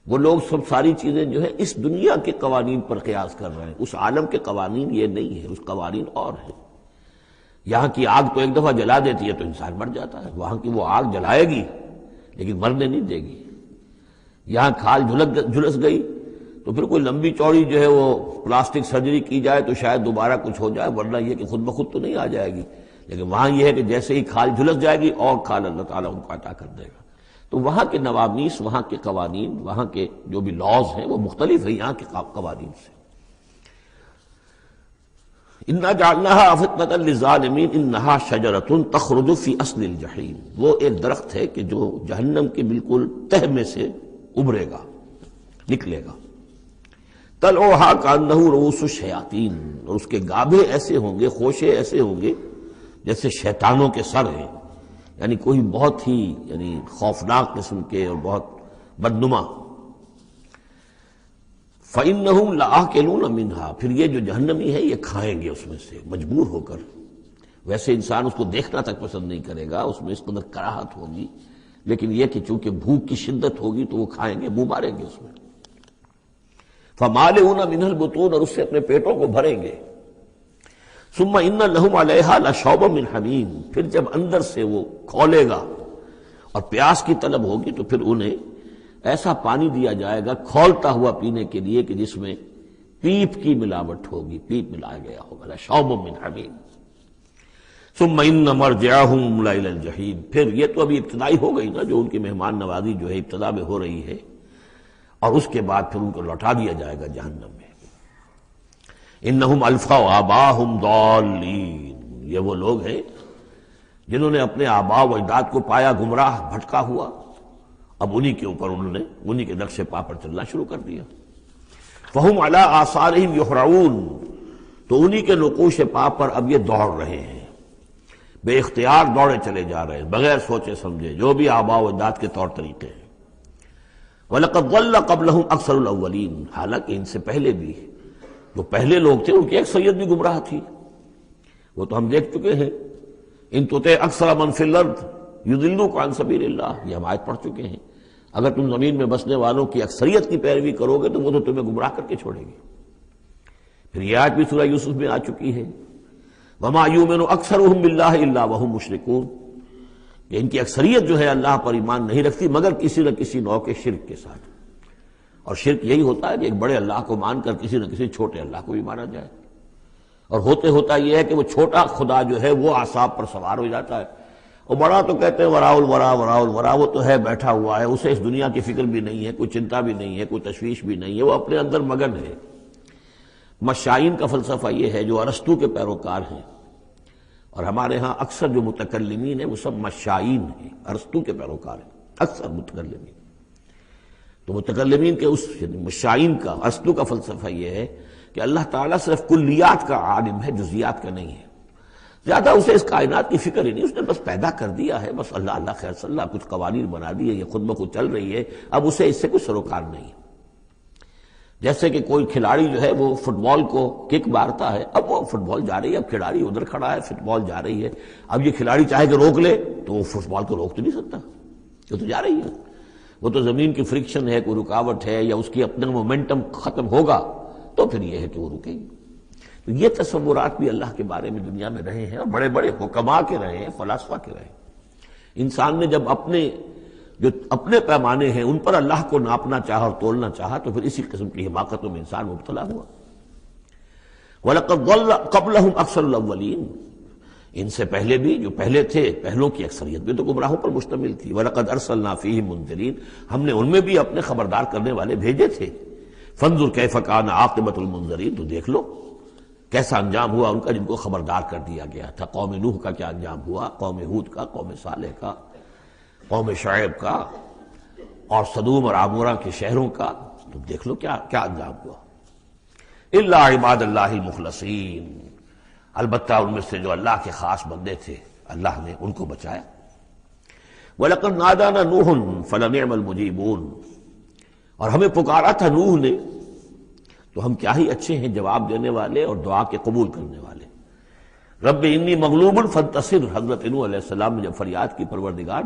وہ لوگ سب ساری چیزیں جو ہے اس دنیا کے قوانین پر قیاس کر رہے ہیں، اس عالم کے قوانین یہ نہیں ہے، اس قوانین اور ہیں۔ یہاں کی آگ تو ایک دفعہ جلا دیتی ہے تو انسان مر جاتا ہے، وہاں کی وہ آگ جلائے گی لیکن مرنے نہیں دے گی۔ یہاں کھال جھلس گئی تو پھر کوئی لمبی چوڑی جو ہے وہ پلاسٹک سرجری کی جائے تو شاید دوبارہ کچھ ہو جائے، ورنہ یہ کہ خود بخود تو نہیں آ جائے گی، لیکن وہاں یہ ہے کہ جیسے ہی کھال جھلس جائے گی اور کھال اللہ تعالیٰ ان کو عطا کر دے گا۔ تو وہاں کے نوامیس، وہاں کے قوانین، وہاں کے جو بھی لاز ہیں وہ مختلف ہیں یہاں کے قوانین سے۔ انا جعلناها فتنة للظالمین انہا شجرۃ تخرج فی اصل الجحیم، وہ ایک درخت ہے کہ جو جہنم کے بالکل تہ میں سے ابھرے گا، نکلے گا۔ طلعھا کأنہ رؤوس الشیاطین، اور اس کے گابھے ایسے ہوں گے، خوشے ایسے ہوں گے جیسے شیطانوں کے سر ہیں، یعنی کوئی بہت ہی خوفناک قسم کے اور بہت بدنما۔ فَإِنَّهُمْ لَآكِلُونَ مِنْهَا، پھر یہ جو جہنمی ہے یہ کھائیں گے اس میں سے مجبور ہو کر۔ ویسے انسان اس کو دیکھنا تک پسند نہیں کرے گا، اس میں اس قدر کراہت ہوگی، لیکن یہ کہ چونکہ بھوک کی شدت ہوگی تو وہ کھائیں گے، منہ ماریں گے اس میں۔ فَمَالِئُونَ مِنْهَا الْبُطُونَ، اور اس سے اپنے پیٹوں کو بھریں گے۔ ثُمَّ إِنَّ لَهُمْ عَلَيْهَا لَشَوْبًا مِّنْ حَمِيمٍ، پھر جب اندر سے وہ کھولے گا اور پیاس کی طلب ہوگی تو پھر انہیں ایسا پانی دیا جائے گا کھولتا ہوا پینے کے لیے کہ جس میں پیپ کی ملاوٹ ہوگی، پیپ ملایا گیا ہوگا، لشوب من حمیم۔ ثم ان مرجعهم لإلی الجحیم، پھر یہ تو ابھی ابتدائی ہو گئی نا، جو ان کی مہمان نوازی جو ہے ابتدا میں ہو رہی ہے، اور اس کے بعد پھر ان کو لوٹا دیا جائے گا جہنم میں۔ انہم الفوا آباءہم ضالین، یہ وہ لوگ ہیں جنہوں نے اپنے آباء و اجداد کو پایا گمراہ، بھٹکا ہوا، اب انہی کے اوپر انہوں نے انہی کے نقش پا پر چلنا شروع کر دیا۔ فہم علی آثارہم یہرعون، تو انہی کے نقوش پا پر اب یہ دوڑ رہے ہیں، بے اختیار دوڑے چلے جا رہے ہیں، بغیر سوچے سمجھے، جو بھی آباء و اجداد کے طور طریقے ہیں۔ وَلَقَدْ ضَلَّ قَبْلَهُمْ أَكْثَرُ الْأَوَّلِينَ، حالانکہ ان سے پہلے بھی جو پہلے لوگ تھے ان کی اکثریت بھی گمراہ تھی، وہ تو ہم دیکھ چکے ہیں۔ ان تُطِعْ أَكْثَرَ مَنْ فِي الْأَرْضِ يُضِلُّوكَ عَنْ سَبِيلِ اللَّهِ، یہ ہم آیت پڑھ چکے ہیں۔ اگر تم زمین میں بسنے والوں کی اکثریت کی پیروی کرو گے تو وہ تو تمہیں گمراہ کر کے چھوڑے گی۔ پھر یہ آیت بھی سورہ یوسف میں آ چکی ہے، وَمَا يُؤْمِنُ أَكْثَرُهُم بِاللَّهِ إِلَّا وَهُم مُشْرِكُونَ، کہ ان کی اکثریت جو ہے اللہ پر ایمان نہیں رکھتی مگر کسی نہ کسی نوع کے شرک کے ساتھ۔ اور شرک یہی ہوتا ہے کہ ایک بڑے اللہ کو مان کر کسی نہ کسی چھوٹے اللہ کو بھی مانا جائے، اور ہوتا یہ ہے کہ وہ چھوٹا خدا جو ہے وہ اعصاب پر سوار ہو جاتا ہے، اور بڑا تو کہتے ہیں وراء الورا، وہ تو ہے بیٹھا ہوا ہے، اسے اس دنیا کی فکر بھی نہیں ہے، کوئی چنتا بھی نہیں ہے، کوئی تشویش بھی نہیں ہے، وہ اپنے اندر مگن ہے۔ مشائین کا فلسفہ یہ ہے جو ارسطو کے پیروکار ہیں، اور ہمارے ہاں اکثر جو متکلمین ہیں وہ سب مشائین ہیں، ارسطو کے پیروکار ہیں اکثر متکلمین۔ تو متکلمین کے اس مشائین کا، ارسطو کا فلسفہ یہ ہے کہ اللہ تعالیٰ صرف کلیات کا عالم ہے، جزیات کا نہیں ہے، زیادہ اسے اس کائنات کی فکر ہی نہیں، اس نے بس پیدا کر دیا ہے، بس اللہ خیر صلی اللہ کچھ قوانین بنا دیے، یہ خود بخود چل رہی ہے، اب اسے اس سے کچھ سروکار نہیں۔ جیسے کہ کوئی کھلاڑی جو ہے وہ فٹ بال کو کک مارتا ہے، اب وہ فٹ بال جا رہی ہے، اب کھلاڑی ادھر کھڑا ہے، فٹ بال جا رہی ہے، اب یہ کھلاڑی چاہے کہ روک لے تو وہ فٹ بال کو روک تو نہیں سکتا، وہ تو جا رہی ہے، وہ تو زمین کی فرکشن ہے، کوئی رکاوٹ ہے، یا اس کی اپنا مومنٹم ختم ہوگا تو پھر یہ ہے کہ وہ رکے گی۔ تو یہ تصورات بھی اللہ کے بارے میں دنیا میں رہے ہیں، اور بڑے بڑے حکماء کے رہے ہیں، فلاسفہ کے رہے ہیں۔ انسان نے جب اپنے پیمانے ہیں ان پر اللہ کو ناپنا چاہا اور تولنا چاہا تو پھر اسی قسم کی حماقتوں میں انسان مبتلا ہوا۔ وَلَقَدْ ضَلَّ قَبْلَهُمْ أَكْثَرُ الْأَوَّلِينَ، ان سے پہلے بھی جو پہلے تھے، پہلوں کی اکثریت بھی تو گمراہوں پر مشتمل تھی۔ وَلَقَدْ أَرْسَلْنَا فِيهِمْ مُنذِرِينَ، ہم نے ان میں بھی اپنے خبردار کرنے والے بھیجے تھے۔ فَانظُرْ كَيْفَ كَانَ عَاقِبَةُ الْمُنذَرِينَ، تو دیکھ لو کیسا انجام ہوا ان کا جن کو خبردار کر دیا گیا تھا۔ قوم نوح کا کیا انجام ہوا، قوم ہود کا، قوم صالح کا، قوم شعیب کا، اور صدوم اور عمورہ کے شہروں کا، تو دیکھ لو کیا انجام ہوا۔ الا عباد اللہ المخلصین، البتہ ان میں سے جو اللہ کے خاص بندے تھے اللہ نے ان کو بچایا۔ وَلَقَدْ نَادَانَا نُوحٌ فَلَنِعْمَ الْمُجِيبُونَ، اور ہمیں پکارا تھا نوح نے تو ہم کیا ہی اچھے ہیں جواب دینے والے اور دعا کے قبول کرنے والے۔ رب انی مغلوب فانتصر، حضرت نوح علیہ السلام نے جب فریاد کی پروردگار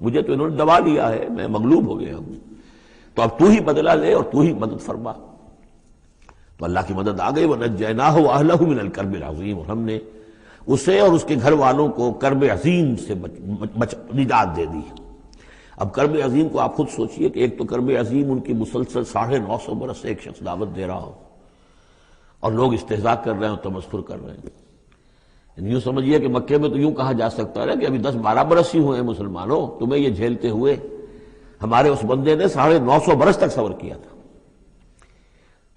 مجھے تو انہوں نے دبا لیا ہے، میں مغلوب ہو گیا ہوں، تو اب تو ہی بدلہ لے اور تو ہی مدد فرما۔ تو اللہ کی مدد آ گئی، وَنَجَّيْنَاهُ وَأَهْلَهُ مِنَ الْكَرْبِ الْعَظِيمِ، اور ہم نے اسے اور اس کے گھر والوں کو کرب عظیم سے نجات دے دی۔ اب کرب عظیم کو آپ خود سوچئے کہ ایک تو کرب عظیم ان کی مسلسل 950 برس سے ایک شخص دعوت دے رہا ہو اور لوگ استہزاء کر رہے ہیں اور تمسخر کر رہے ہیں۔ یوں سمجھیے کہ مکے میں تو یوں کہا جا سکتا ہے کہ ابھی 10-12 برس ہی ہوئے ہیں مسلمانوں تمہیں یہ جھیلتے ہوئے، ہمارے اس بندے نے 950 برس تک صبر کیا تھا۔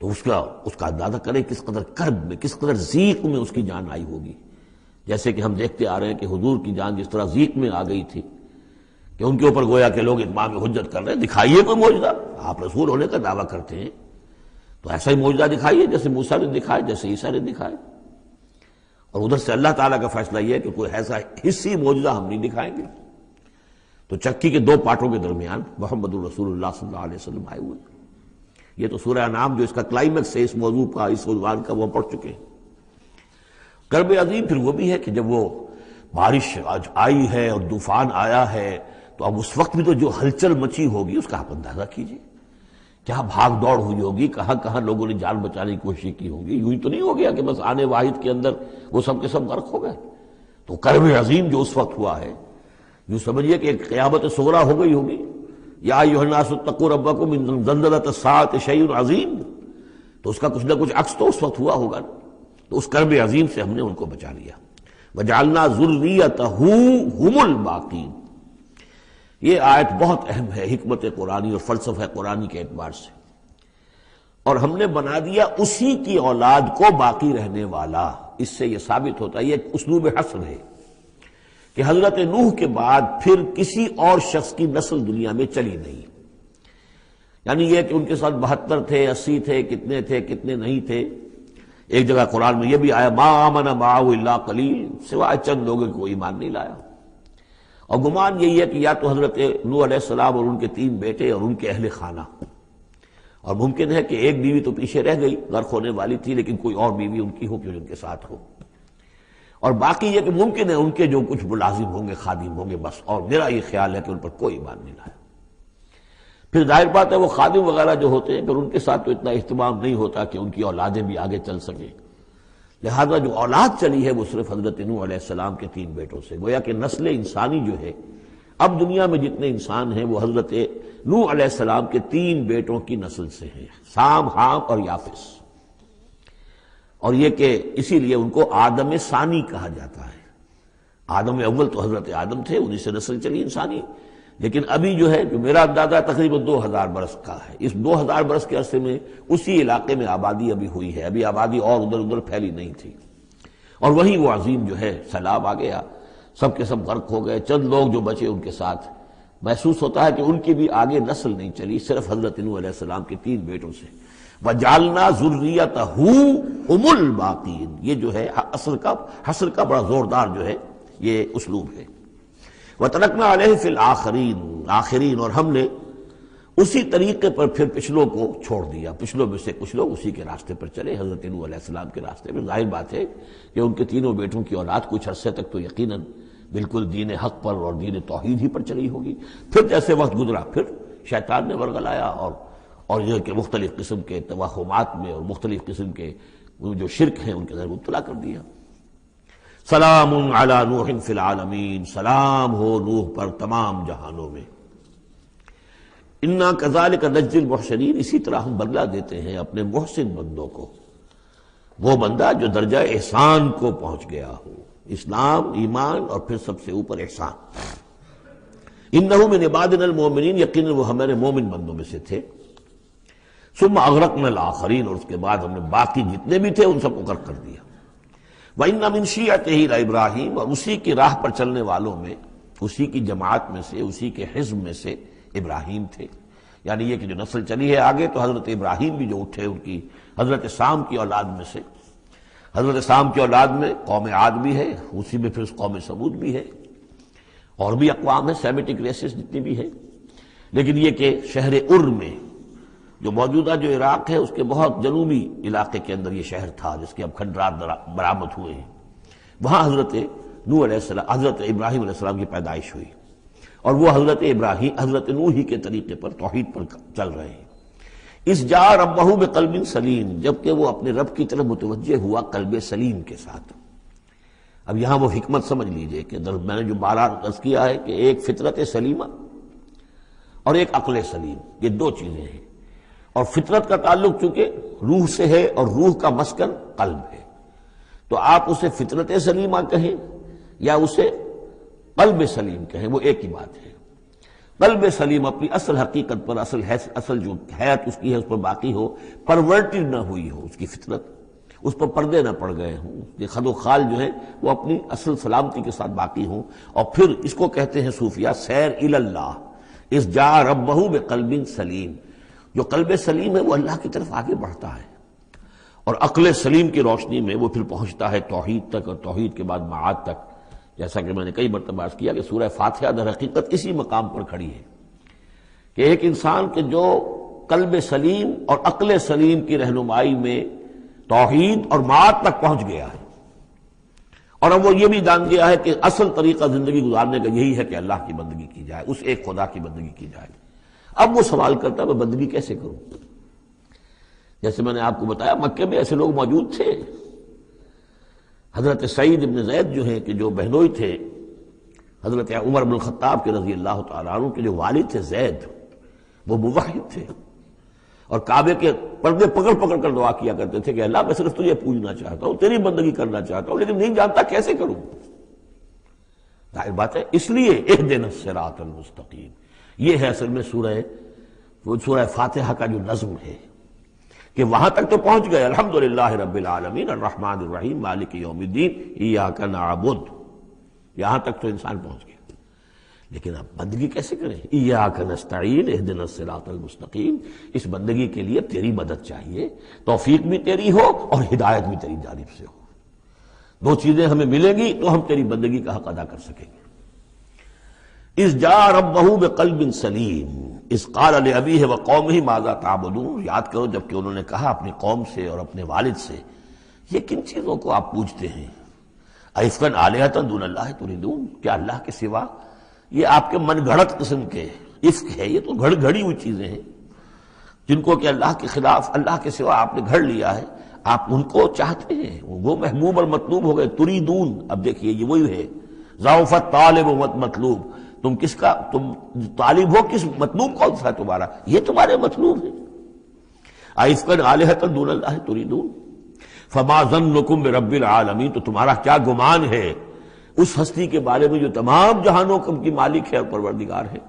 تو اس کا اندازہ کریں کس قدر کرب میں، کس قدر ضیق میں اس کی جان آئی ہوگی۔ جیسے کہ ہم دیکھتے آ رہے ہیں کہ حضور کی جان جس طرح ضیق میں آ گئی تھی کہ ان کے اوپر گویا کہ لوگ اتمام حجت کر رہے ہیں، دکھائیے کوئی معجزہ، آپ رسول ہونے کا دعویٰ کرتے ہیں تو ایسا ہی معجزہ دکھائیے جیسے موسیٰ نے دکھائے، جیسے عیسیٰ نے دکھائے۔ اور ادھر سے اللہ تعالیٰ کا فیصلہ یہ ہے کہ کوئی ایسا حصی معجزہ ہم نہیں دکھائیں گے۔ تو چکی کے 2 پارٹوں کے درمیان محمد الرسول اللہ صلی اللہ علیہ وسلم آئے ہوئے۔ یہ تو سورہ انعام جو اس کا کلائمیکس ہے اس موضوع کا، اس عنوان کا، وہ پڑھ چکے ہیں۔ کرب عظیم پھر وہ بھی ہے کہ جب وہ بارش آج آئی ہے اور طوفان آیا ہے تو اب اس وقت بھی تو جو ہلچل مچی ہوگی اس کا آپ اندازہ کیجیے، کیا بھاگ دوڑ ہوئی ہوگی، کہاں کہاں لوگوں نے جان بچانے کی کوشش کی ہوگی۔ یوں ہی تو نہیں ہو گیا کہ بس آنے واحد کے اندر وہ سب کے سب غرق ہو گئے۔ تو کرب عظیم جو اس وقت ہوا ہے، یوں سمجھیے کہ ایک قیامت صغریٰ ہو گئی ہوگی۔ یا ایھا الناس اتقوا ربکم ان زلزلۃ الساعۃ شیء عظیم، تو اس کا کچھ نہ کچھ عکس تو اس وقت ہوا ہوگا۔ تو اس کرب عظیم سے ہم نے ان کو بچا لیا۔ وجعلنا ذریتہ هم الباقین، یہ آیت بہت اہم ہے حکمت قرآنی اور فلسفہ قرآنی کے اعتبار سے، اور ہم نے بنا دیا اسی کی اولاد کو باقی رہنے والا۔ اس سے یہ ثابت ہوتا ہے، یہ ایک اسلوب حصر ہے کہ حضرت نوح کے بعد پھر کسی اور شخص کی نسل دنیا میں چلی نہیں۔ یعنی یہ کہ ان کے ساتھ 72 تھے، 80 تھے، کتنے نہیں تھے۔ ایک جگہ قرآن میں یہ بھی آیا ما آمن معہ الا قلیل، سوائے چند لوگوں کو ایمان نہیں لایا۔ اور گمان یہی ہے کہ یا تو حضرت نوح علیہ السلام اور ان کے 3 بیٹے اور ان کے اہل خانہ، اور ممکن ہے کہ ایک بیوی تو پیچھے رہ گئی، غرق ہونے والی تھی، لیکن کوئی اور بیوی ان کی ہو کہ ان کے ساتھ ہو، اور باقی یہ کہ ممکن ہے ان کے جو کچھ ملازم ہوں گے، خادم ہوں گے، بس۔ اور میرا یہ خیال ہے کہ ان پر کوئی ایمان نہیں لایا۔ پھر ظاہر بات ہے وہ خادم وغیرہ جو ہوتے ہیں پھر ان کے ساتھ تو اتنا اہتمام نہیں ہوتا کہ ان کی اولادیں بھی آگے چل سکیں، لہذا جو اولاد چلی ہے وہ صرف حضرت نوح علیہ السلام کے 3 بیٹوں سے، گویا کہ نسل انسانی جو ہے اب دنیا میں جتنے انسان ہیں وہ حضرت نوح علیہ السلام کے 3 بیٹوں کی نسل سے ہیں، سام، حام اور یافس۔ اور یہ کہ اسی لیے ان کو آدم ثانی کہا جاتا ہے۔ آدم اول تو حضرت آدم تھے، انہی سے نسل چلی انسانی، لیکن ابھی جو ہے جو میرا اندازہ تقریباً 2000 برس کا ہے، اس 2000 برس کے عرصے میں اسی علاقے میں آبادی ابھی ہوئی ہے، ابھی آبادی اور ادھر ادھر پھیلی نہیں تھی، اور وہیں وہ عظیم جو ہے سیلاب آ گیا، سب کے سب غرق ہو گئے، چند لوگ جو بچے ان کے ساتھ، محسوس ہوتا ہے کہ ان کی بھی آگے نسل نہیں چلی، صرف حضرت نوح علیہ السلام کے 3 بیٹوں سے۔ وَجَعَلْنَا ذُرِّيَّتَهُ هُمُ الْبَاقِينَ، یہ جو ہے حصر کا بڑا زوردار جو ہے یہ اسلوب ہے۔ وَتَرَكْنَا عَلَيْهِ فِي الْآخِرِينَ، آخرین، اور ہم نے اسی طریقے پر پھر پچھلوں کو چھوڑ دیا، پچھلوں میں سے کچھ لوگ اسی کے راستے پر چلے، حضرت نوح علیہ السلام کے راستے پر۔ ظاہر بات ہے کہ ان کے 3 بیٹوں کی اولاد کچھ عرصے تک تو یقیناً بالکل دین حق پر اور دین توحید ہی پر چلی ہوگی، پھر جیسے وقت گزرا پھر شیطان نے ورگلایا اور یہ کہ مختلف قسم کے توہمات میں اور مختلف قسم کے جو شرک ہیں ان کے اندر مبتلا کر دیا۔ سلام علی نوح فی العالمین، سلام ہو نوح پر تمام جہانوں میں۔ انا کذالک نجزی المحسنین، اسی طرح ہم بدلہ دیتے ہیں اپنے محسن بندوں کو، وہ بندہ جو درجہ احسان کو پہنچ گیا ہو، اسلام، ایمان اور پھر سب سے اوپر احسان۔ انہ من عبادنا المؤمنین، یقیناً وہ ہمارے مومن بندوں میں سے تھے۔ ثم اغرقنا الآخرین، اور اس کے بعد ہم نے باقی جتنے بھی تھے ان سب کو غرق کر دیا۔ وَإِنَّ مِن شِيعَتِهِ لَإِبْرَاهِيمَ، اور اسی کی راہ پر چلنے والوں میں، اسی کی جماعت میں سے، اسی کے حزب میں سے ابراہیم تھے، یعنی یہ کہ جو نسل چلی ہے آگے تو حضرت ابراہیم بھی جو اٹھے ان کی حضرت سام کی اولاد میں سے، حضرت سام کی اولاد میں قوم عاد بھی ہے، اسی میں پھر قوم سمود بھی ہے، اور بھی اقوام ہیں سیمیٹک ریسز جتنی بھی ہیں، لیکن یہ کہ شہر ار میں جو موجودہ جو عراق ہے اس کے بہت جنوبی علاقے کے اندر یہ شہر تھا جس کے اب کھنڈرات برآمد ہوئے ہیں، وہاں حضرت نوح علیہ السلام، حضرت ابراہیم علیہ السلام کی پیدائش ہوئی، اور وہ حضرت نوح ہی کے طریقے پر توحید پر چل رہے ہیں۔ اس جا ربہ بقلب سلیم، جبکہ وہ اپنے رب کی طرف متوجہ ہوا قلب سلیم کے ساتھ۔ اب یہاں وہ حکمت سمجھ لیجئے کہ میں نے جو بارہ عرض کیا ہے کہ ایک فطرت سلیمہ اور ایک عقل سلیم، یہ 2 چیزیں ہیں، اور فطرت کا تعلق چونکہ روح سے ہے اور روح کا مسکن قلب ہے، تو آپ اسے فطرت سلیمہ کہیں یا اسے قلب سلیم کہیں، وہ ایک ہی بات ہے۔ قلب سلیم اپنی اصل حقیقت پر، اصل جو حیات اس کی ہے اس پر باقی ہو، پرورٹڈ نہ ہوئی ہو اس کی فطرت، اس پر پردے نہ پڑ گئے ہوں، یہ خد و خال جو ہے وہ اپنی اصل سلامتی کے ساتھ باقی ہوں، اور پھر اس کو کہتے ہیں صوفیہ سیر الی اللہ، اس جا ربہ بقلب سلیم، جو قلب سلیم ہے وہ اللہ کی طرف آگے بڑھتا ہے، اور عقل سلیم کی روشنی میں وہ پھر پہنچتا ہے توحید تک، اور توحید کے بعد معاد تک، جیسا کہ میں نے کئی مرتبہ عرض کیا کہ سورہ فاتحہ در حقیقت اسی مقام پر کھڑی ہے کہ ایک انسان کے جو قلب سلیم اور عقل سلیم کی رہنمائی میں توحید اور معاد تک پہنچ گیا ہے، اور اب وہ یہ بھی جان گیا ہے کہ اصل طریقہ زندگی گزارنے کا یہی ہے کہ اللہ کی بندگی کی جائے، اس ایک خدا کی بندگی کی جائے۔ اب وہ سوال کرتا ہے میں بندگی کیسے کروں؟ جیسے میں نے آپ کو بتایا مکے میں ایسے لوگ موجود تھے، حضرت سعید ابن زید جو ہیں کہ جو بہنوئی تھے حضرت عمر بن الخطاب کے رضی اللہ تعالیٰ عنہ کے جو والد تھے زید، وہ موحد تھے، اور کعبے کے پردے پکڑ پکڑ کر دعا کیا کرتے تھے کہ اللہ میں صرف تجھے پوجنا چاہتا ہوں، تیری بندگی کرنا چاہتا ہوں، لیکن نہیں جانتا کیسے کروں۔ ظاہر بات ہے، اس لیے اہدنا الصراط المستقیم، یہ ہے اصل میں سورہ فاتحہ کا جو نظم ہے کہ وہاں تک تو پہنچ گئے، الحمدللہ رب العالمین الرحمن الرحیم مالک یوم الدین ایاک نعبد، یہاں تک تو انسان پہنچ گیا، لیکن اب بندگی کیسے کریں؟ ایاک نستعین اہدنا الصراط المستقیم، اس بندگی کے لیے تیری مدد چاہیے، توفیق بھی تیری ہو اور ہدایت بھی تیری جانب سے ہو، 2 چیزیں ہمیں ملیں گی تو ہم تیری بندگی کا حق ادا کر سکیں گے۔ اذ جاء ربہ بقلب سلیم اذ قال لأبیہ وقومہ ماذا تعبدون، یاد کرو جب کہ انہوں نے کہا اپنی قوم سے اور اپنے والد سے یہ کن چیزوں کو آپ پوجتے ہیں، ائفکا آلہۃ دون اللہ تریدون، کیا اللہ کے سوا یہ آپ کے من گھڑت قسم کے افک ہے، یہ تو گھڑی ہوئی چیزیں ہیں جن کو کہ اللہ کے خلاف، اللہ کے سوا آپ نے گھڑ لیا ہے، آپ ان کو چاہتے ہیں، وہ محبوب اور مطلوب ہو گئے۔ تریدون، اب دیکھیے یہ وہی ہے، ضعف طالب و مطلوب، تم کس کا، تم طالب ہو کس، مطلوب کون سا ہے تمہارا، یہ تمہارے مطلوب ہے۔ ائفکا آلہۃ دون اللہ تریدون فما ظنکم برب العالمین، تو تمہارا کیا گمان ہے اس ہستی کے بارے میں جو تمام جہانوں کی مالک ہے اور پروردگار ہے۔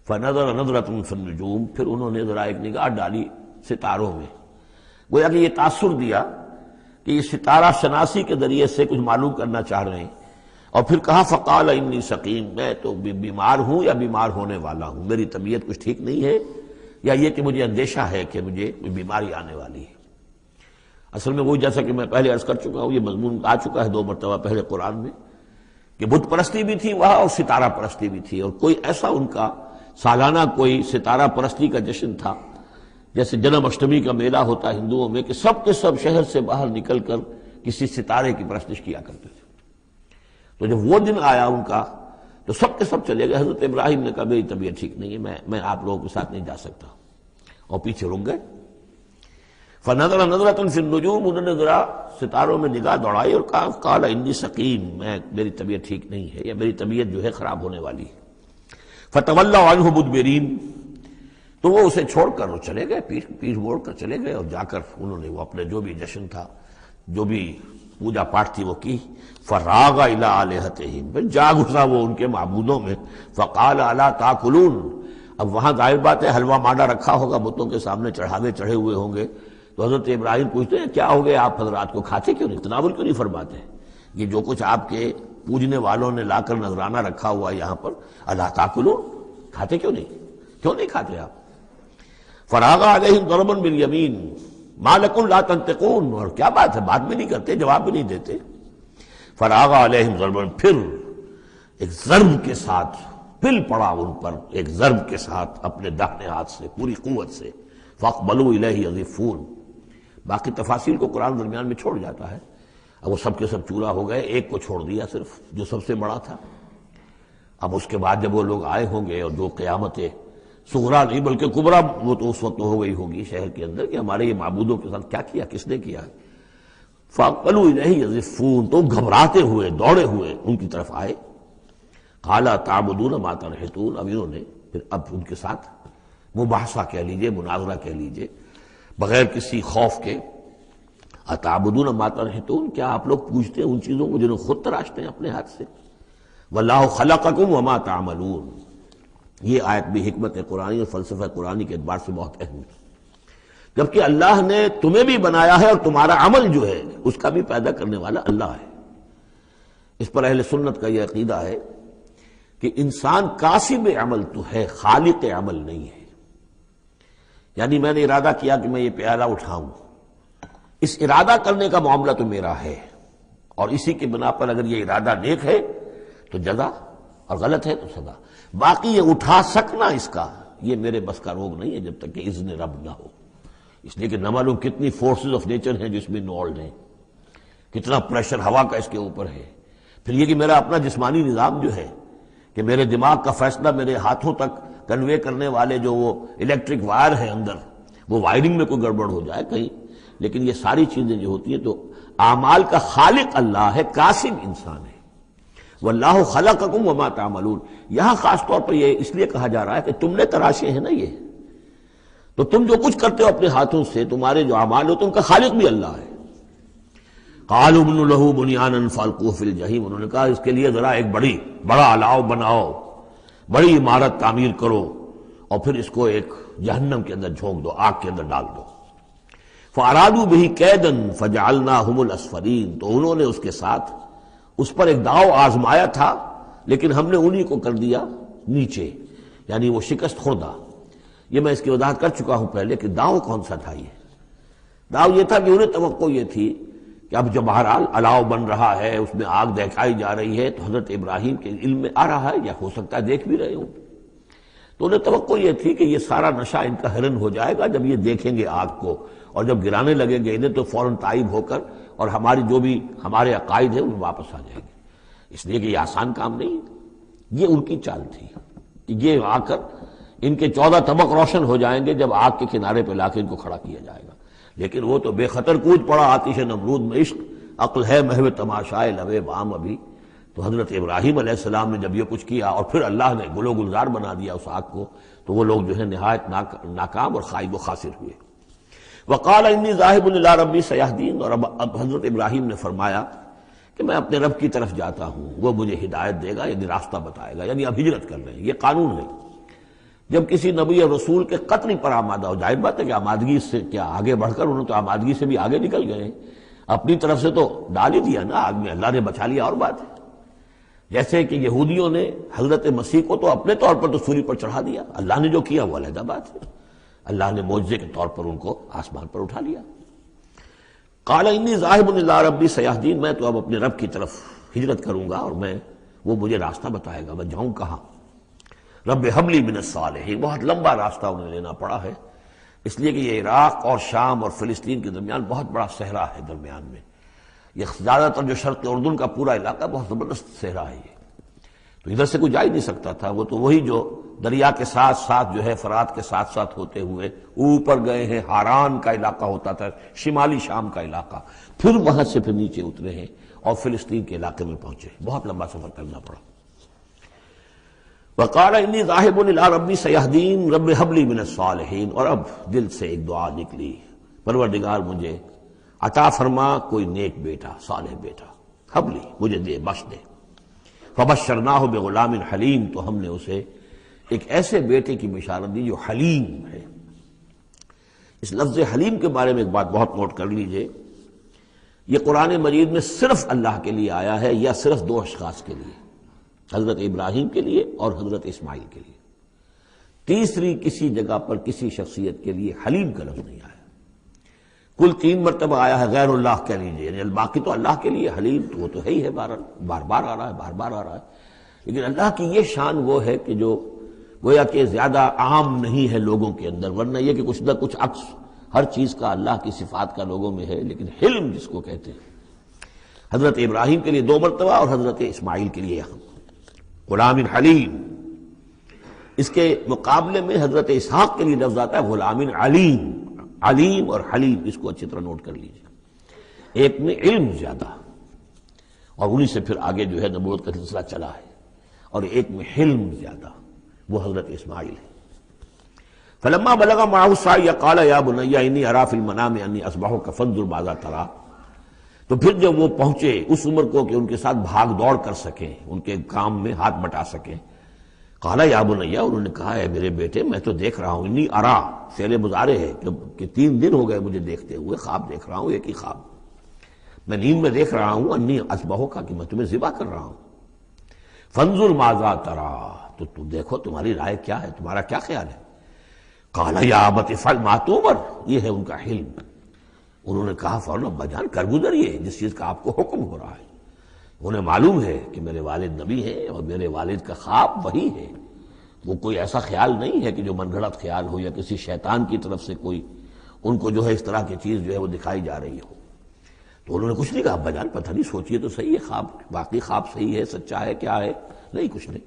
فنظر نظرۃ فی النجوم، پھر انہوں نے ذرا ایک نگاہ ڈالی ستاروں میں، گویا کہ یہ تاثر دیا کہ یہ ستارہ شناسی کے ذریعے سے کچھ معلوم کرنا چاہ رہے ہیں، اور پھر کہا فقال انی سقیم، میں تو بیمار ہوں یا بیمار ہونے والا ہوں، میری طبیعت کچھ ٹھیک نہیں ہے، یا یہ کہ مجھے اندیشہ ہے کہ مجھے کوئی بیماری آنے والی ہے۔ اصل میں وہی جیسا کہ میں پہلے عرض کر چکا ہوں، یہ مضمون آ چکا ہے 2 مرتبہ پہلے قرآن میں، کہ بت پرستی بھی تھی وہاں اور ستارہ پرستی بھی تھی، اور کوئی ایسا ان کا سالانہ کوئی ستارہ پرستی کا جشن تھا، جیسے جنم اشٹمی کا میلہ ہوتا ہے ہندوؤں میں، کہ سب کے سب شہر سے باہر نکل کر کسی ستارے کی پرستش کیا کرتے تھے۔ تو جب وہ دن آیا ان کا تو سب کے سب چلے گئے۔ حضرت ابراہیم نے کہا میری طبیعت ٹھیک نہیں ہے، میں آپ لوگوں کے ساتھ نہیں جا سکتا، اور پیچھے رک گئے۔ فنظر نظرۃ فی النجوم، انہوں نے ذرا ستاروں میں نگاہ دوڑائی اور کہا قال انی سقیم، میری طبیعت ٹھیک نہیں ہے، یا میری طبیعت جو ہے خراب ہونے والی ہے۔ فتولوا عنہ مدبرین، تو وہ اسے چھوڑ کر وہ چلے گئے، پیٹھ موڑ کر چلے گئے، اور جا کر انہوں نے وہ اپنے جو بھی جشن تھا، جو بھی پوجا پاٹ تھی وہ کی۔ فراغ الی آلہتہم، پھر جا گھسا وہ ان کے معبودوں میں۔ فقال الا تاکلون، اب وہاں ظاہر بات ہے حلوہ مانڈا رکھا ہوگا، بتوں کے سامنے چڑھاوے چڑھے ہوئے ہوں گے، تو حضرت ابراہیم پوچھتے ہیں کیا ہو گیا آپ حضرات کو، کھاتے کیوں نہیں، تناول کیوں نہیں فرماتے، یہ جو کچھ آپ کے پوجنے والوں نے لا کر نذرانہ رکھا ہوا ہے یہاں پر، الا تاکلون، کھاتے کیوں نہیں کھاتے آپ۔ فراغ علیہم ضربا بالیمین ما لکم لا تنطقون، اور کیا بات ہے، بات بھی نہیں کرتے، جواب بھی نہیں دیتے۔ فراغ علیہم ضربا، پھر ایک ضرب کے ساتھ پل پڑا ان پر، ایک ضرب کے ساتھ اپنے داہنے ہاتھ سے پوری قوت سے۔ فاقبلوا الیہ یزفون، باقی تفاصیل کو قرآن درمیان میں چھوڑ جاتا ہے۔ اب وہ سب کے سب چورا ہو گئے، ایک کو چھوڑ دیا صرف، جو سب سے بڑا تھا۔ اب اس کے بعد جب وہ لوگ آئے ہوں گے، اور جو قیامت صغریٰ نہیں بلکہ کبریٰ وہ تو اس وقت ہو گئی ہوگی شہر کے اندر، کہ ہمارے یہ معبودوں کے ساتھ کیا کیا، کس نے کیا۔ فاقبلوا الیہ یزفون، تو گھبراتے ہوئے دوڑے ہوئے ان کی طرف آئے۔ قال تعبدون ما تنحتون، اب انہوں نے پھر اب ان کے ساتھ مباحثہ کہہ لیجئے، مناظرہ کہہ لیجئے، بغیر کسی خوف کے۔ اتعبدون ما تنحتون، کیا آپ لوگ پوجتے ہیں ان چیزوں کو جنہیں خود تراشتے ہیں اپنے ہاتھ سے۔ واللہ خلقکم وما تعملون، یہ آیت بھی حکمت قرآنی اور فلسفہ قرآنی کے اعتبار سے بہت اہم ہے، جبکہ اللہ نے تمہیں بھی بنایا ہے اور تمہارا عمل جو ہے اس کا بھی پیدا کرنے والا اللہ ہے۔ اس پر اہل سنت کا یہ عقیدہ ہے کہ انسان کاسب عمل تو ہے، خالق عمل نہیں ہے۔ یعنی میں نے ارادہ کیا کہ میں یہ پیالہ اٹھاؤں، اس ارادہ کرنے کا معاملہ تو میرا ہے، اور اسی کی بنا پر اگر یہ ارادہ نیک ہے تو جزا، اور غلط ہے تو سزا۔ باقی یہ اٹھا سکنا اس کا، یہ میرے بس کا روگ نہیں ہے جب تک کہ اذن رب نہ ہو۔ اس لیے کہ نہ معلوم کتنی فورسز آف نیچر ہیں جس میں انوالوڈ ہیں، کتنا پریشر ہوا کا اس کے اوپر ہے۔ پھر یہ کہ میرا اپنا جسمانی نظام جو ہے، کہ میرے دماغ کا فیصلہ میرے ہاتھوں تک کنوے کرنے والے جو وہ الیکٹرک وائر ہیں اندر، وہ وائرنگ میں کوئی گڑبڑ ہو جائے کہیں، لیکن یہ ساری چیزیں جو ہوتی ہیں تو اعمال کا خالق اللہ ہے، کاسب انسان ہے۔ واللہ خلقکم وما تعملون، یہاں خاص طور پر یہ اس لیے کہا جا رہا ہے کہ تم نے تراشے ہیں نا یہ، تو تم جو کچھ کرتے ہو اپنے ہاتھوں سے، تمہارے جو اعمال ہوتے ہیں ان کا خالق بھی اللہ ہے۔ قالوا ابنوا له بنيانا فالقوه في الجحيم، انہوں نے کہا اس کے لیے ذرا ایک بڑا الاؤ بناؤ، بڑی عمارت تعمیر کرو، اور پھر اس کو ایک جہنم کے اندر جھونک دو، آگ کے اندر ڈال دو۔ فارادوا به كيدا فجعلناهم الاسفلين، تو انہوں نے اس کے ساتھ اس پر ایک داؤ آزمایا تھا، لیکن ہم نے انہی کو کر دیا نیچے، یعنی وہ شکست خوردہ۔ یہ میں اس کی وضاحت کر چکا ہوں پہلے کہ داؤ کون سا تھا۔ یہ داؤ یہ تھا کہ انہیں توقع یہ تھی کہ اب جب بہرحال الاؤ بن رہا ہے، اس میں آگ دکھائی جا رہی ہے، تو حضرت ابراہیم کے علم میں آ رہا ہے، یا ہو سکتا ہے دیکھ بھی رہے ہوں، تو انہیں توقع یہ تھی کہ یہ سارا نشہ ان کا ہرن ہو جائے گا جب یہ دیکھیں گے آگ کو، اور جب گرانے لگیں گے انہیں تو فوراً تائب ہو کر اور ہماری جو بھی ہمارے عقائد ہیں ان میں واپس آ جائیں گے۔ اس لیے کہ یہ آسان کام نہیں، یہ ان کی چال تھی۔ کہ یہ آ کر ان کے 14 طبق روشن ہو جائیں گے جب آگ کے کنارے پہ لا کے ان کو کھڑا کیا جائے گا. لیکن وہ تو بے خطر کود پڑا آتش نمرود میں عشق، عقل ہے محو تماشائے لبے بام ابھی. تو حضرت ابراہیم علیہ السلام نے جب یہ کچھ کیا اور پھر اللہ نے گل و گلزار بنا دیا اس آگ کو، تو وہ لوگ جو ہے نہایت ناکام اور خائب و خاسر ہوئے. وقال انی ذاہب الی ربی سیہدین، اور اب حضرت ابراہیم نے فرمایا کہ میں اپنے رب کی طرف جاتا ہوں، وہ مجھے ہدایت دے گا، یعنی راستہ بتائے گا. یعنی اب ہجرت کر رہے ہیں، یہ قانون ہے. جب کسی نبی اور رسول کے قتل پر آمادہ ہو، ظاہر بات ہے کہ آمادگی سے کیا آگے بڑھ کر انہوں تو آمادگی سے بھی آگے نکل گئے ہیں، اپنی طرف سے تو ڈال ہی دیا نا آگ میں، اللہ نے بچا لیا اور بات ہے. جیسے کہ یہودیوں نے حضرت مسیح کو تو اپنے طور پر تو سولی پر چڑھا دیا، اللہ نے جو کیا وہ علیحدہ بات ہے. اللہ نے معجزے کے طور پر ان کو آسمان پر اٹھا لیا. قال انی ذاہب الی ربی سیہدین، میں تو اب اپنے رب کی طرف ہجرت کروں گا اور وہ مجھے راستہ بتائے گا، میں جاؤں کہاں. رب حب لی من الصالحین، بہت لمبا راستہ انہیں لینا پڑا ہے، اس لیے کہ یہ عراق اور شام اور فلسطین کے درمیان بہت بڑا صحرا ہے. درمیان میں یہ زیادہ تر جو شرق اردن کا پورا علاقہ بہت زبردست صحرا ہے یہ، تو ادھر سے کوئی جا ہی نہیں سکتا تھا. وہ تو وہی جو دریا کے ساتھ ساتھ جو ہے فرات کے ساتھ ساتھ ہوتے ہوئے اوپر گئے ہیں، ہاران کا علاقہ ہوتا تھا، شمالی شام کا علاقہ، پھر وہاں سے پھر نیچے اترے ہیں اور فلسطین کے علاقے میں پہنچے. بہت لمبا سفر کرنا پڑا. وقال انی ذاہب الی ربی سیہدین رب حب لی من الصالحین، اور اب دل سے ایک دعا نکلی، پروردگار مجھے عطا فرما کوئی نیک بیٹا، صالح بیٹا، حب لی مجھے دے، بخش دے. فبشرناہ بغلام حلیم، تو ہم نے اسے ایک ایسے بیٹے کی بشارت دی جو حلیم ہے. اس لفظ حلیم کے بارے میں ایک بات بہت نوٹ کر لیجئے، یہ قرآن مجید میں صرف اللہ کے لیے آیا ہے یا صرف دو اشخاص کے لیے، حضرت ابراہیم کے لیے اور حضرت اسماعیل کے لیے. تیسری کسی جگہ پر کسی شخصیت کے لیے حلیم کا لفظ نہیں آیا. کل 3 مرتبہ آیا ہے غیر اللہ کہہ لیجیے، یعنی باقی تو اللہ کے لیے. حلیم تو وہ تو ہے ہی ہے، بار بار آ رہا ہے، بار بار آ رہا ہے. لیکن اللہ کی یہ شان وہ ہے کہ جو گویا کہ زیادہ عام نہیں ہے لوگوں کے اندر، ورنہ یہ کہ کچھ نہ کچھ عکس ہر چیز کا اللہ کی صفات کا لوگوں میں ہے. لیکن حلم جس کو کہتے ہیں، حضرت ابراہیم کے لیے 2 مرتبہ اور حضرت اسماعیل کے لیے یہاں غلام حلیم. اس کے مقابلے میں حضرت اسحاق کے لیے لفظ آتا ہے غلام علیم. علیم اور حلیم اس کو اچھی طرح نوٹ کر لیجیے. ایک میں علم زیادہ اور انہی سے پھر آگے جو ہے نبوت کا سلسلہ چلا ہے، اور ایک میں حلم زیادہ، وہ حضرت اسماعیل ہے. فلما بلغ معه السعي قال يا بني اني ارى في المنام اني اصبحك فانظر ماذا ترى. تو پھر جب وہ پہنچے اس عمر کو کہ ان کے ساتھ بھاگ دوڑ کر سکیں، ان کے کام میں ہاتھ بٹا سکیں، قال یا بنیا، انہوں نے کہا ہے میرے بیٹے میں تو دیکھ رہا ہوں، انی ارا فعل مضارع ہے کہ 3 دن ہو گئے مجھے دیکھتے ہوئے، خواب دیکھ رہا ہوں، ایک ہی خواب میں نیند میں دیکھ رہا ہوں، انی اصبحو کا کہ میں تمہیں ذبح کر رہا ہوں. فانظر ماذا ترى، تو تم دیکھو تمہاری رائے کیا ہے، تمہارا کیا خیال ہے. قال یا ابت افعل ما تؤمر، یہ ہے ان کا حلم. انہوں نے کہا فوراً ابا جان کر گزریے جس چیز کا آپ کو حکم ہو رہا ہے. انہیں معلوم ہے کہ میرے والد نبی ہیں اور میرے والد کا خواب وہی ہے، وہ کوئی ایسا خیال نہیں ہے کہ جو من گھڑت خیال ہو یا کسی شیطان کی طرف سے کوئی ان کو جو ہے اس طرح کی چیز جو ہے وہ دکھائی جا رہی ہو. تو انہوں نے کچھ نہیں کہا ابا جان پتہ نہیں سوچیے تو صحیح ہے، خواب باقی خواب صحیح ہے، سچا ہے، کیا ہے، نہیں کچھ نہیں.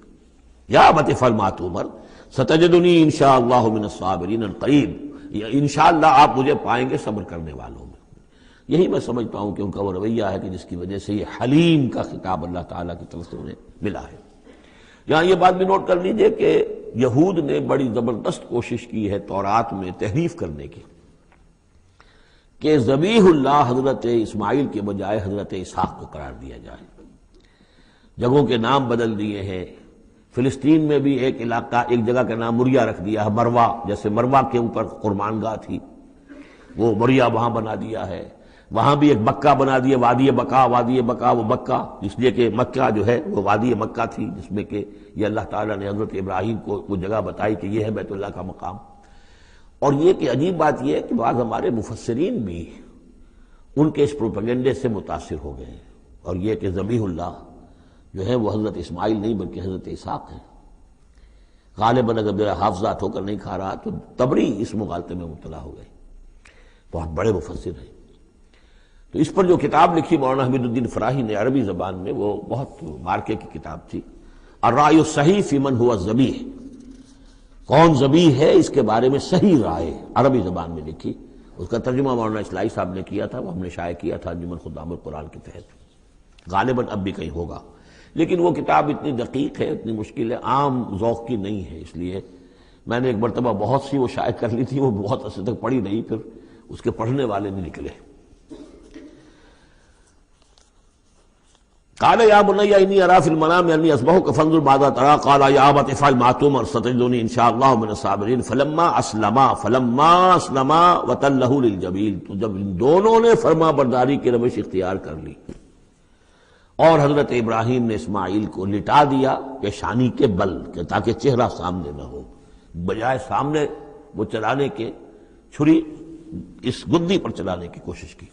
یا ابت افعل ما تؤمر ستجدنی انشاءاللہ من الصابرین قریب، انشاءاللہ آپ مجھے پائیں گے صبر کرنے والوں میں. یہی میں سمجھتا ہوں کہ ان کا وہ رویہ ہے کہ جس کی وجہ سے یہ حلیم کا خطاب اللہ تعالیٰ کی طرف سے انہیں ملا ہے. یہاں یہ بات بھی نوٹ کر لیجئے کہ یہود نے بڑی زبردست کوشش کی ہے تورات میں تحریف کرنے کی، کہ ذبیح اللہ حضرت اسماعیل کے بجائے حضرت اسحاق کو قرار دیا جائے. جگہوں کے نام بدل دیے ہیں. فلسطین میں بھی ایک علاقہ، ایک جگہ کا نام مریا رکھ دیا ہے، مروا، جیسے مروا کے اوپر قربان گاہ تھی وہ مریا وہاں بنا دیا ہے. وہاں بھی ایک مکہ بنا دیا، وادی بقا. وادی بقا وہ مکہ اس لیے کہ مکہ جو ہے وہ وادی مکہ تھی، جس میں کہ یہ اللہ تعالیٰ نے حضرت ابراہیم کو وہ جگہ بتائی کہ یہ ہے بیت اللہ کا مقام. اور یہ کہ عجیب بات یہ ہے کہ بعض ہمارے مفسرین بھی ان کے اس پروپیگنڈے سے متاثر ہو گئے ہیں، اور یہ کہ ذبیح اللہ جو ہے وہ حضرت اسماعیل نہیں بلکہ حضرت اسحاق ہے. غالباً اگر میرا حافظہ ہو کر نہیں کھا رہا تو تبری اس مغالطے میں مبتلا ہو گئے، بہت بڑے مفسر ہیں. تو اس پر جو کتاب لکھی مولانا حمید الدین فراہی نے عربی زبان میں، وہ بہت مارکے کی کتاب تھی، الرأی الصحیح فی من هو الذبیح. کون ذبیح ہے اس کے بارے میں صحیح رائے عربی زبان میں لکھی، اس کا ترجمہ مولانا اصلاحی صاحب نے کیا تھا، وہ ہم نے شائع کیا تھا انجمن خدام القرآن کے تحت، غالباً اب بھی کہیں ہوگا، لیکن وہ کتاب اتنی دقیق ہے، اتنی مشکل ہے، عام ذوق کی نہیں ہے، اس لیے میں نے ایک مرتبہ بہت سی وہ شائع کر لی تھی، وہ بہت عرصے تک پڑھی نہیں، پھر اس کے پڑھنے والے نہیں نکلے۔ قال یا بنی انی اری فی المنام انی اذبحک فانظر ماذا تری قال یا ابت افعل ما تؤمر ستجدنی ان شاء اللہ من الصابرین فلما اسلما وتلہ للجبین، تو جب ان دونوں نے فرما برداری کی روش اختیار کر لی اور حضرت ابراہیم نے اسماعیل کو لٹا دیا پیشانی کے بل کہ تاکہ چہرہ سامنے نہ ہو، بجائے سامنے وہ چلانے کے چھری اس گدی پر چلانے کی کوشش کی۔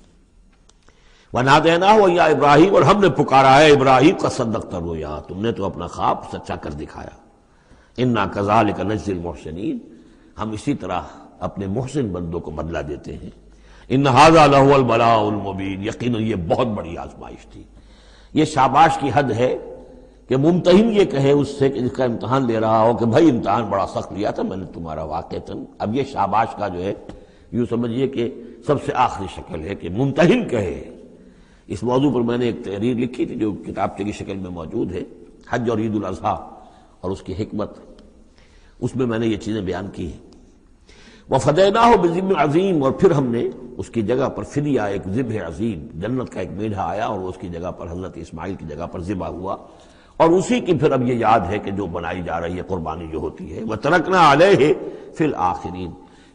وَنَادَيْنَاهُ يَا ابراہیم، اور ہم نے پکارا ہے ابراہیم کا صدقت الرؤیا، تم نے تو اپنا خواب سچا کر دکھایا۔ اِنَّا كَذَلِكَ نَجْزِي الْمُحْسِنِينَ، ہم اسی طرح اپنے محسن بندوں کو بدلہ دیتے ہیں۔ إِنَّ هَذَا لَهُوَ الْبَلَاءُ الْمُبِينُ، یقیناً یہ بہت بڑی آزمائش تھی۔ یہ شاباش کی حد ہے کہ ممتحن یہ کہے اس سے کہ جس کا امتحان لے رہا ہو کہ بھائی امتحان بڑا سخت لیا تھا میں نے تمہارا واقعتاً، اب یہ شاباش کا جو ہے یوں سمجھیے کہ سب سے آخری شکل ہے کہ ممتحن کہے۔ اس موضوع پر میں نے ایک تحریر لکھی تھی جو کتابچے کی شکل میں موجود ہے، حج اور عید الاضحیٰ اور اس کی حکمت، اس میں میں نے یہ چیزیں بیان کی ہیں۔ وَفَدَيْنَاهُ بِذِبْحٍ عَظِيمٍ، اور پھر ہم نے اس کی جگہ پر فدیہ ایک ذبح عظیم، جنت کا ایک میڈھا آیا اور اس کی جگہ پر حضرت اسماعیل کی جگہ پر ذبح ہوا، اور اسی کی پھر اب یہ یاد ہے کہ جو بنائی جا رہی ہے قربانی جو ہوتی ہے۔ وَتَرَكْنَا عَلَيْهِ فِي الْآخِرِينَ،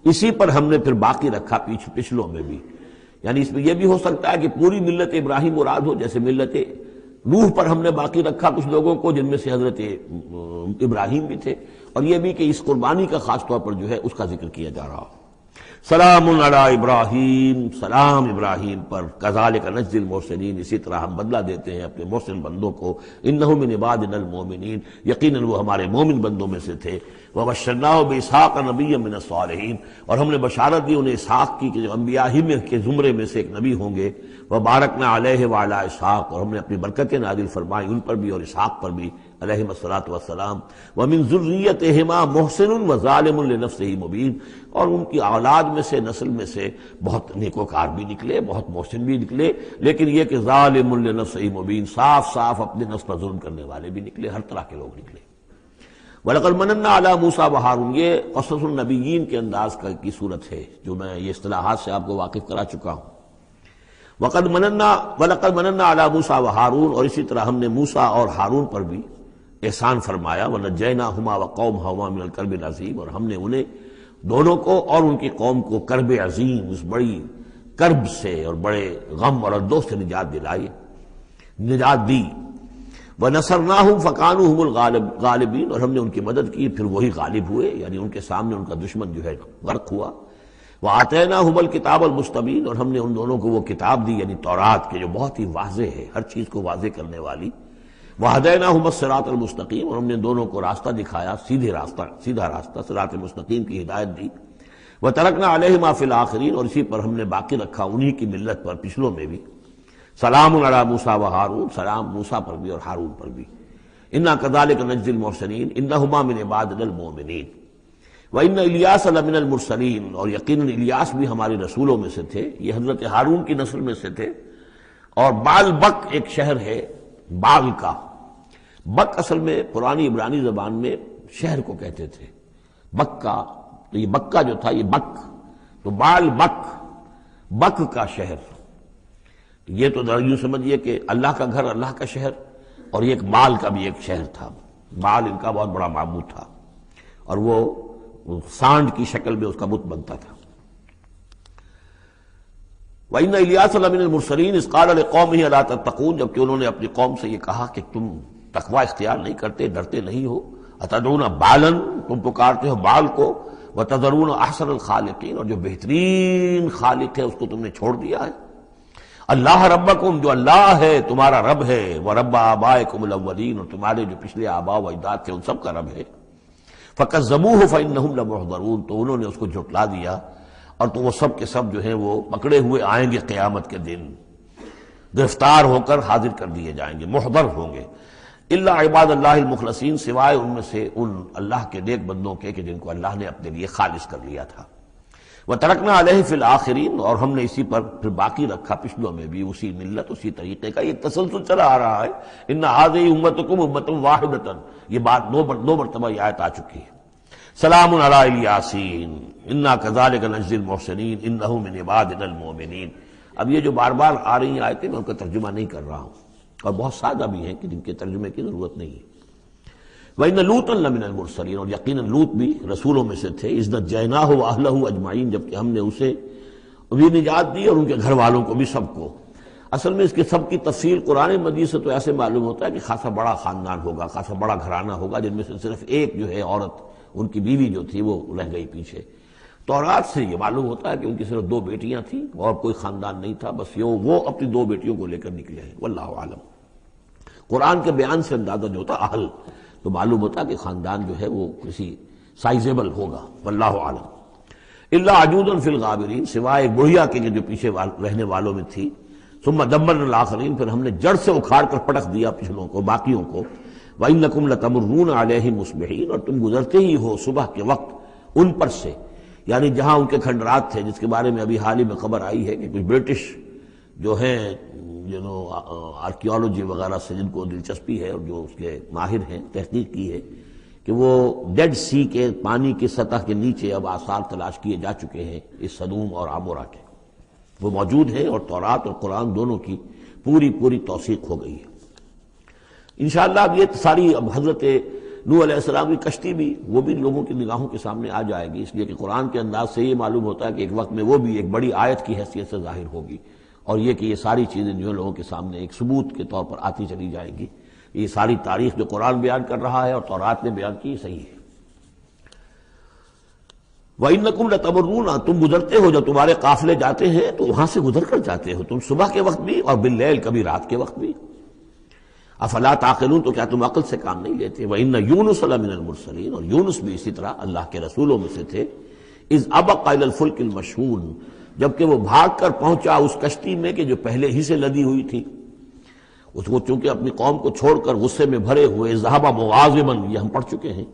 اسی پر ہم نے پھر باقی رکھا پچھلوں میں بھی، یعنی اس میں یہ بھی ہو سکتا ہے کہ پوری ملت ابراہیم مراد ہو، جیسے ملت نوح پر ہم نے باقی رکھا کچھ لوگوں کو جن میں سے حضرت ابراہیم بھی تھے، اور یہ بھی کہ اس قربانی کا خاص طور پر جو ہے اس کا ذکر کیا جا رہا ہو۔ سلام علی ابراہیم، سلام ابراہیم پر، کذالک نجزی المحسنین، اسی طرح ہم بدلہ دیتے ہیں اپنے محسن بندوں کو، انہ من عبادنا المؤمنین، یقیناً وہ ہمارے مومن بندوں میں سے تھے۔ وبشرناہ باسحاق نبیا من الصالحین، اور ہم نے بشارت دی انہیں اسحاق کی کہ جو انبیاء ہی میں کے زمرے میں سے ایک نبی ہوں گے۔ وبارکنا علیہ وعلی اسحاق، اور ہم نے اپنی برکتیں نازل فرمائی ان پر بھی اور اسحاق پر بھی علیہم الصلاۃ والسلام۔ ومن ذریتہما محسن وظالم لنفسہ مبین، اور ان کی اولاد میں سے نسل میں سے بہت نیکوکار بھی نکلے، بہت محسن بھی نکلے، لیکن یہ کہ ظالم لنفسہ مبین، صاف صاف اپنے نفس پر ظلم کرنے والے بھی نکلے، ہر طرح کے لوگ نکلے۔ وَلَقَدْ مَنَنَّا عَلَىٰ مُوسَىٰ وَهَارُونَ، یہ قصص النبیین کے انداز کی صورت ہے جو میں یہ اصطلاحات سے آپ کو واقف کرا چکا ہوں۔ وَلَقَدْ مَنَنَّا عَلَىٰ مُوسَىٰ وَهَارُونَ، اور اسی طرح ہم نے موسیٰ اور ہارون پر بھی احسان فرمایا۔ وَنَجَّيْنَاهُمَا وَقَوْمَهُمَا مِنَ الْكَرْبِ الْعَظِيمِ، اور ہم نے انہیں دونوں کو اور ان کی قوم کو کرب عظیم، اس بڑی کرب سے اور بڑے غم اور اردو سے نجات دلائی، نجات دی۔ وَنَصَرْنَاهُمْ فَكَانُوا هُمُ الْغَالِبِينَ، اور ہم نے ان کی مدد کی پھر وہی غالب ہوئے، یعنی ان کے سامنے ان کا دشمن جو ہے غرق ہوا۔ وَآتَيْنَاهُمُ الْكِتَابَ الْمُسْتَبِينَ، اور ہم نے ان دونوں کو وہ کتاب دی یعنی تورات کے جو بہت ہی واضح ہے، ہر چیز کو واضح کرنے والی۔ وَهَدَيْنَاهُمَ الصِّرَاطَ الْمُسْتَقِيمَ، اور ہم نے دونوں کو راستہ دکھایا، سیدھا راستہ صراط مستقیم کی ہدایت دی۔ وَتَرَكْنَا عَلَيْهِمَا فِي الْآخِرِينَ، اور اسی پر ہم نے باقی رکھا انہی کی ملت پر پچھلوں میں بھی۔ سلام علی موسیٰ وہارون، سلام موسیٰ پر بھی اور ہارون پر بھی۔ انا کذالک نجزی المحسنین انہما من عبادنا المؤمنین وان الیاس لمن المرسلین، اور یقیناً الیاس بھی ہمارے رسولوں میں سے تھے، یہ حضرت ہارون کی نسل میں سے تھے۔ اور بال بک ایک شہر ہے بال کا، بک اصل میں پرانی عبرانی زبان میں شہر کو کہتے تھے، بکہ، تو یہ بکہ جو تھا یہ بک، تو بال بک، بک کا شہر، یہ تو یوں سمجھیے کہ اللہ کا گھر، اللہ کا شہر، اور یہ ایک بال کا بھی ایک شہر تھا، بال ان کا بہت بڑا معبود تھا، اور وہ سانڈ کی شکل میں اس کا بت بنتا تھا۔ وَإِنَّ إِلْيَاسَ لَمِنَ الْمُرْسَلِينَ إِذْ قَالَ لِقَوْمِهِ أَلَا تَتَّقُونَ، جبکہ انہوں نے اپنی قوم سے یہ کہا کہ تم تقوی اختیار نہیں کرتے، ڈرتے نہیں ہو۔ أَتَدْعُونَ بَالًا، تم پکارتے ہو بال کو، وَتَذَرُونَ أَحْسَنَ الْخَالِقِينَ، اور جو بہترین خالق ہے اس کو تم نے چھوڑ دیا ہے۔ اللہ ربکم، جو اللہ ہے تمہارا رب ہے، ورب آبائکم الاولین، اور تمہارے جو پچھلے آباء و اجداد تھے ان سب کا رب ہے۔ فکذبوہ فانہم لمحضرون، تو انہوں نے اس کو جھٹلا دیا، اور تو وہ سب کے سب جو ہیں وہ پکڑے ہوئے آئیں گے قیامت کے دن، گرفتار ہو کر حاضر کر دیے جائیں گے، محضر ہوں گے۔ الا عباد اللہ المخلصین، سوائے ان میں سے ان اللہ کے نیک بندوں کے کہ جن کو اللہ نے اپنے لیے خالص کر لیا تھا۔ وترکنا علیہ فی الآخرین، اور ہم نے اسی پر پھر باقی رکھا پچھلوں میں بھی، اسی ملت اسی طریقے کا ایک تسلسل چلا آ رہا ہے۔ ان ھذہ امتکم امۃ واحدۃ، یہ بات دو مرتبہ یہ آیت آ چکی ہے۔ سلام علی الیاسین انا کذالک نجزی المحسنین انہ من عبادنا المؤمنین۔ اب یہ جو بار بار آ رہی ہیں آیتیں، میں ان کا ترجمہ نہیں کر رہا ہوں، اور بہت سادہ بھی ہیں کہ جن کے ترجمے کی ضرورت نہیں ہے۔ وَإِنَّ لُوطًا لَمِنَ الْمُرْسَلِينَ، اور یقیناً لوط بھی رسولوں میں سے تھے۔ اِذْ نَجَّيْنَاهُ وَأَهْلَهُ أَجْمَعِينَ، جبکہ ہم نے اسے بھی نجات دی اور ان کے گھر والوں کو بھی، سب کو۔ اصل میں اس کے سب کی تفصیل قرآن مجید سے تو ایسے معلوم ہوتا ہے کہ خاصا بڑا خاندان ہوگا، خاصا بڑا گھرانہ ہوگا، جن میں سے صرف ایک جو ہے عورت، ان کی بیوی جو تھی وہ رہ گئی پیچھے۔ تورات سے یہ معلوم ہوتا ہے کہ ان کی صرف 2 بیٹیاں تھیں اور کوئی خاندان نہیں تھا، بس یہ وہ اپنی 2 بیٹیوں کو لے کر نکلے ہیں، واللہ عالم۔ قرآن کے بیان سے اندازہ جو ہوتا اہل، تو معلوم ہوتا کہ خاندان جو ہے وہ کسی سائزیبل ہوگا، واللہ عالم۔ الا عجوزا فی الغابرین، سوائے ایک بڑھیا کے جو پیچھے رہنے والوں میں تھی۔ ثم دمرنا الاخرین، پھر ہم نے جڑ سے اکھاڑ کر پٹک دیا پچھلوں کو، باقیوں کو۔ وانکم لتمرون علیہم مصبحین، اور تم گزرتے ہی ہو صبح کے وقت ان پر سے، یعنی جہاں ان کے کھنڈرات تھے، جس کے بارے میں ابھی حال ہی میں خبر آئی ہے کہ کچھ برٹش جو ہیں آرکیالوجی وغیرہ سے جن کو دلچسپی ہے اور جو اس کے ماہر ہیں، تحقیق کی ہے کہ وہ ڈیڈ سی کے پانی کی سطح کے نیچے اب آثار تلاش کیے جا چکے ہیں اس سدوم اور عمورہ کے، وہ موجود ہیں، اور تورات اور قرآن دونوں کی پوری توثیق ہو گئی ہے۔ انشاءاللہ اب یہ ساری اب حضرت نوح علیہ السلام کی کشتی بھی، وہ بھی لوگوں کی نگاہوں کے سامنے آ جائے گی، اس لیے کہ قرآن کے انداز سے یہ معلوم ہوتا ہے کہ ایک وقت میں وہ بھی ایک بڑی آیت کی حیثیت سے ظاہر ہوگی، اور یہ کہ یہ ساری چیزیں جو لوگوں کے سامنے ایک ثبوت کے طور پر آتی چلی جائیں گی۔ یہ ساری تاریخ جو قرآن بیان کر رہا ہے اور تورات نے بیان کی، صحیح ہے۔ وَإِنَّكُمْ لَتَمُرُّونَ، تم گزرتے ہو، جب تمہارے قافلے جاتے ہیں تو وہاں سے گزر کر جاتے ہو، تم صبح کے وقت بھی اور باللیل، کبھی رات کے وقت بھی۔ افلا تعقلون، تو کیا تم عقل سے کام نہیں لیتے؟ وَإِنَّ يُونُسَ لَمِنَ الْمُرْسَلِينَ، اور یونس بھی اسی طرح اللہ کے رسولوں میں سے تھے۔ اِذْ أَبَقَ إِلَى الْفُلْكِ الْمَشْحُونِ، جبکہ وہ بھاگ کر پہنچا اس کشتی میں کہ جو پہلے ہی سے لدی ہوئی تھی، اس کو چونکہ اپنی قوم کو چھوڑ کر غصے میں بھرے ہوئے، ذهب مغاضبا، یہ ہم پڑھ چکے ہیں،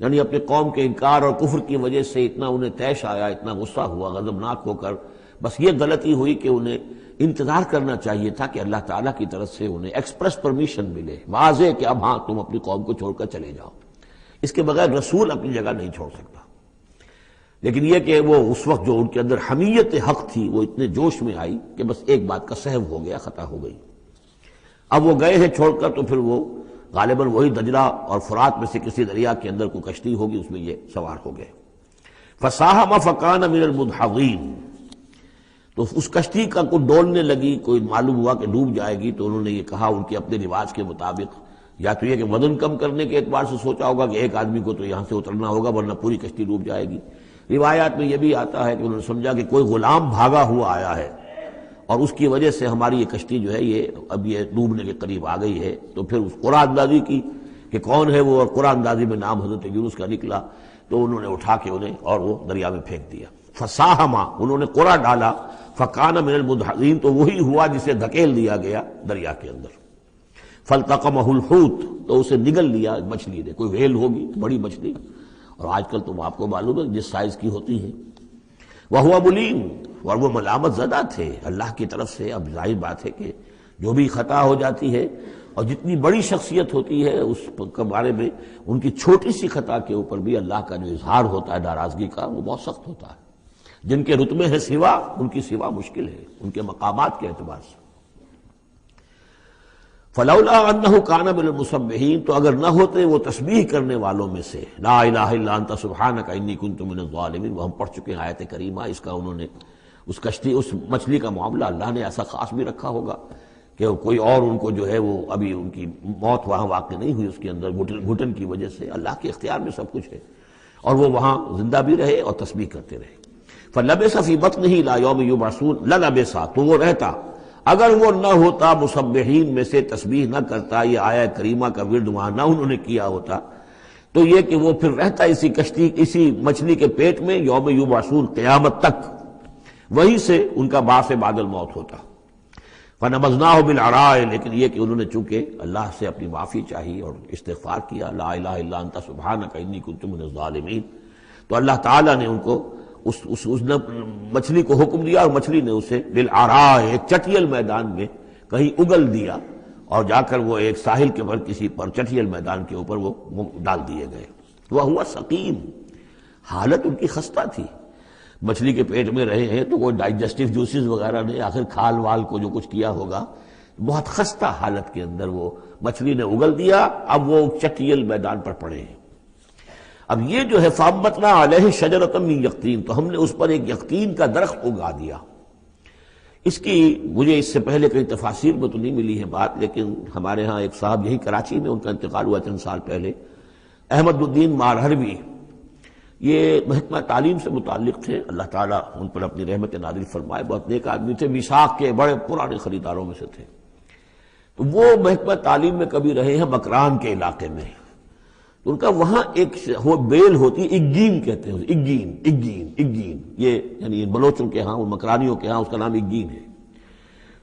یعنی اپنے قوم کے انکار اور کفر کی وجہ سے اتنا انہیں طیش آیا، اتنا غصہ ہوا، غضبناک ہو کر، بس یہ غلطی ہوئی کہ انہیں انتظار کرنا چاہیے تھا کہ اللہ تعالیٰ کی طرف سے انہیں ایکسپریس پرمیشن ملے، واضح کہ اب ہاں تم اپنی قوم کو چھوڑ کر چلے جاؤ۔ اس کے بغیر رسول اپنی جگہ نہیں چھوڑ سکتا۔ لیکن یہ کہ وہ اس وقت جو ان کے اندر حمیت حق تھی وہ اتنے جوش میں آئی کہ بس ایک بات کا سہو ہو گیا، خطا ہو گئی۔ اب وہ گئے ہیں چھوڑ کر، تو پھر وہ غالباً وہی دجلہ اور فرات میں سے کسی دریا کے اندر کوئی کشتی ہوگی، اس میں یہ سوار ہو گئے۔ فساہم فکان من المدحضین، تو اس کشتی کا کوئی ڈولنے لگی، کوئی معلوم ہوا کہ ڈوب جائے گی، تو انہوں نے یہ کہا ان کے اپنے رواج کے مطابق، یا تو یہ کہ وزن کم کرنے کے اعتبار سے سوچا ہوگا کہ ایک آدمی کو تو یہاں سے اترنا ہوگا ورنہ پوری کشتی ڈوب جائے گی۔ روایات میں یہ بھی آتا ہے کہ انہوں نے سمجھا کہ کوئی غلام بھاگا ہوا آیا ہے اور اس کی وجہ سے ہماری یہ کشتی جو ہے یہ اب یہ ڈوبنے کے قریب آ گئی ہے، تو پھر اس قرآن اندازی کی کہ کون ہے وہ، اور قرآن اندازی میں نام حضرت یونس کا نکلا، تو انہوں نے اٹھا کے انہیں اور وہ دریا میں پھینک دیا۔ فساہما، انہوں نے قرآن ڈالا، فکان من المدحضین، تو وہی ہوا جسے دھکیل دیا گیا دریا کے اندر۔ فالتقمہ الحوت، تو اسے نگل لیا مچھلی نے، کوئی ویل ہوگی بڑی مچھلی، اور آج کل تو آپ کو معلوم ہے جس سائز کی ہوتی ہے۔ وَهُوَ مُلِيمٌ، اور وہ ملامت زدہ تھے اللہ کی طرف سے۔ اب ظاہر بات ہے کہ جو بھی خطا ہو جاتی ہے اور جتنی بڑی شخصیت ہوتی ہے اس کے بارے میں ان کی چھوٹی سی خطا کے اوپر بھی اللہ کا جو اظہار ہوتا ہے ناراضگی کا، وہ بہت سخت ہوتا ہے۔ جن کے رتبے ہے سوا، ان کی سوا مشکل ہے ان کے مقامات کے اعتبار سے۔ فلولا انہ کان من المسبحین، تو اگر نہ ہوتے وہ تسبیح کرنے والوں میں سے، لا الہ الا انت سبحانک انی کنت من الظالمین، وہ ہم پڑھ چکے ہیں آیت کریمہ۔ اس کا انہوں نے اس کشتی، اس مچھلی کا معاملہ اللہ نے ایسا خاص بھی رکھا ہوگا کہ کوئی اور ان کو جو ہے وہ ابھی ان کی موت وہاں واقع نہیں ہوئی، اس کے اندر گھٹن کی وجہ سے، اللہ کے اختیار میں سب کچھ ہے، اور وہ وہاں زندہ بھی رہے اور تسبیح کرتے رہے۔ فلبث فی بطنہ الی یوم یبعثون، للبث، تو وہ رہتا، اگر وہ نہ ہوتا مسبحین میں سے، تسبیح نہ کرتا، یہ آیہ کریمہ کا ورد وہاں نہ انہوں نے کیا ہوتا، تو یہ کہ وہ پھر رہتا اسی کشتی، اسی مچھلی کے پیٹ میں، یوم یبعثون، قیامت تک، وہیں سے ان کا باعث بعد الموت ہوتا۔ فنبذناہ بالعراء، لیکن یہ کہ انہوں نے چونکہ اللہ سے اپنی معافی چاہی اور استغفار کیا، لا الہ الا انت سبحانک انی کنت من الظالمین، تو اللہ تعالیٰ نے ان کو اس مچھلی کو حکم دیا، اور مچھلی نے اسے بالعراء، ایک چٹیل میدان میں کہیں اگل دیا، اور جا کر وہ ایک ساحل کے پر کسی پر چٹیل میدان کے اوپر وہ ڈال دیے گئے۔ وہو سقیم، حالت ان کی خستہ تھی، مچھلی کے پیٹ میں رہے ہیں تو کوئی ڈائجسٹو جوسز وغیرہ نے آخر کھال وال کو جو کچھ کیا ہوگا، بہت خستہ حالت کے اندر وہ مچھلی نے اگل دیا، اب وہ چٹیل میدان پر پڑے ہیں۔ اب یہ جو ہے فَأَنبَتْنَا عَلَيْهِ شَجَرَةً مِّن يَقْطِين، تو ہم نے اس پر ایک یقطین کا درخت اگا دیا۔ اس کی مجھے اس سے پہلے کئی تفاسیر میں تو نہیں ملی ہے بات، لیکن ہمارے ہاں ایک صاحب یہی کراچی میں، ان کا انتقال ہوا چند سال پہلے، احمد الدین مارہروی، یہ محکمہ تعلیم سے متعلق تھے، اللہ تعالیٰ ان پر اپنی رحمت نازل فرمائے، بہت نیک آدمی تھے، میثاق کے بڑے پرانے خریداروں میں سے تھے۔ تو وہ محکمہ تعلیم میں کبھی رہے ہیں مکران کے علاقے میں، تو ان کا وہاں ایک وہ بیل ہوتی ہے، اگین کہتے ہیں، اگین، یہ یعنی بلوچوں کے ہاں، مکرانیوں کے ہاں اس کا نام اگین ہے،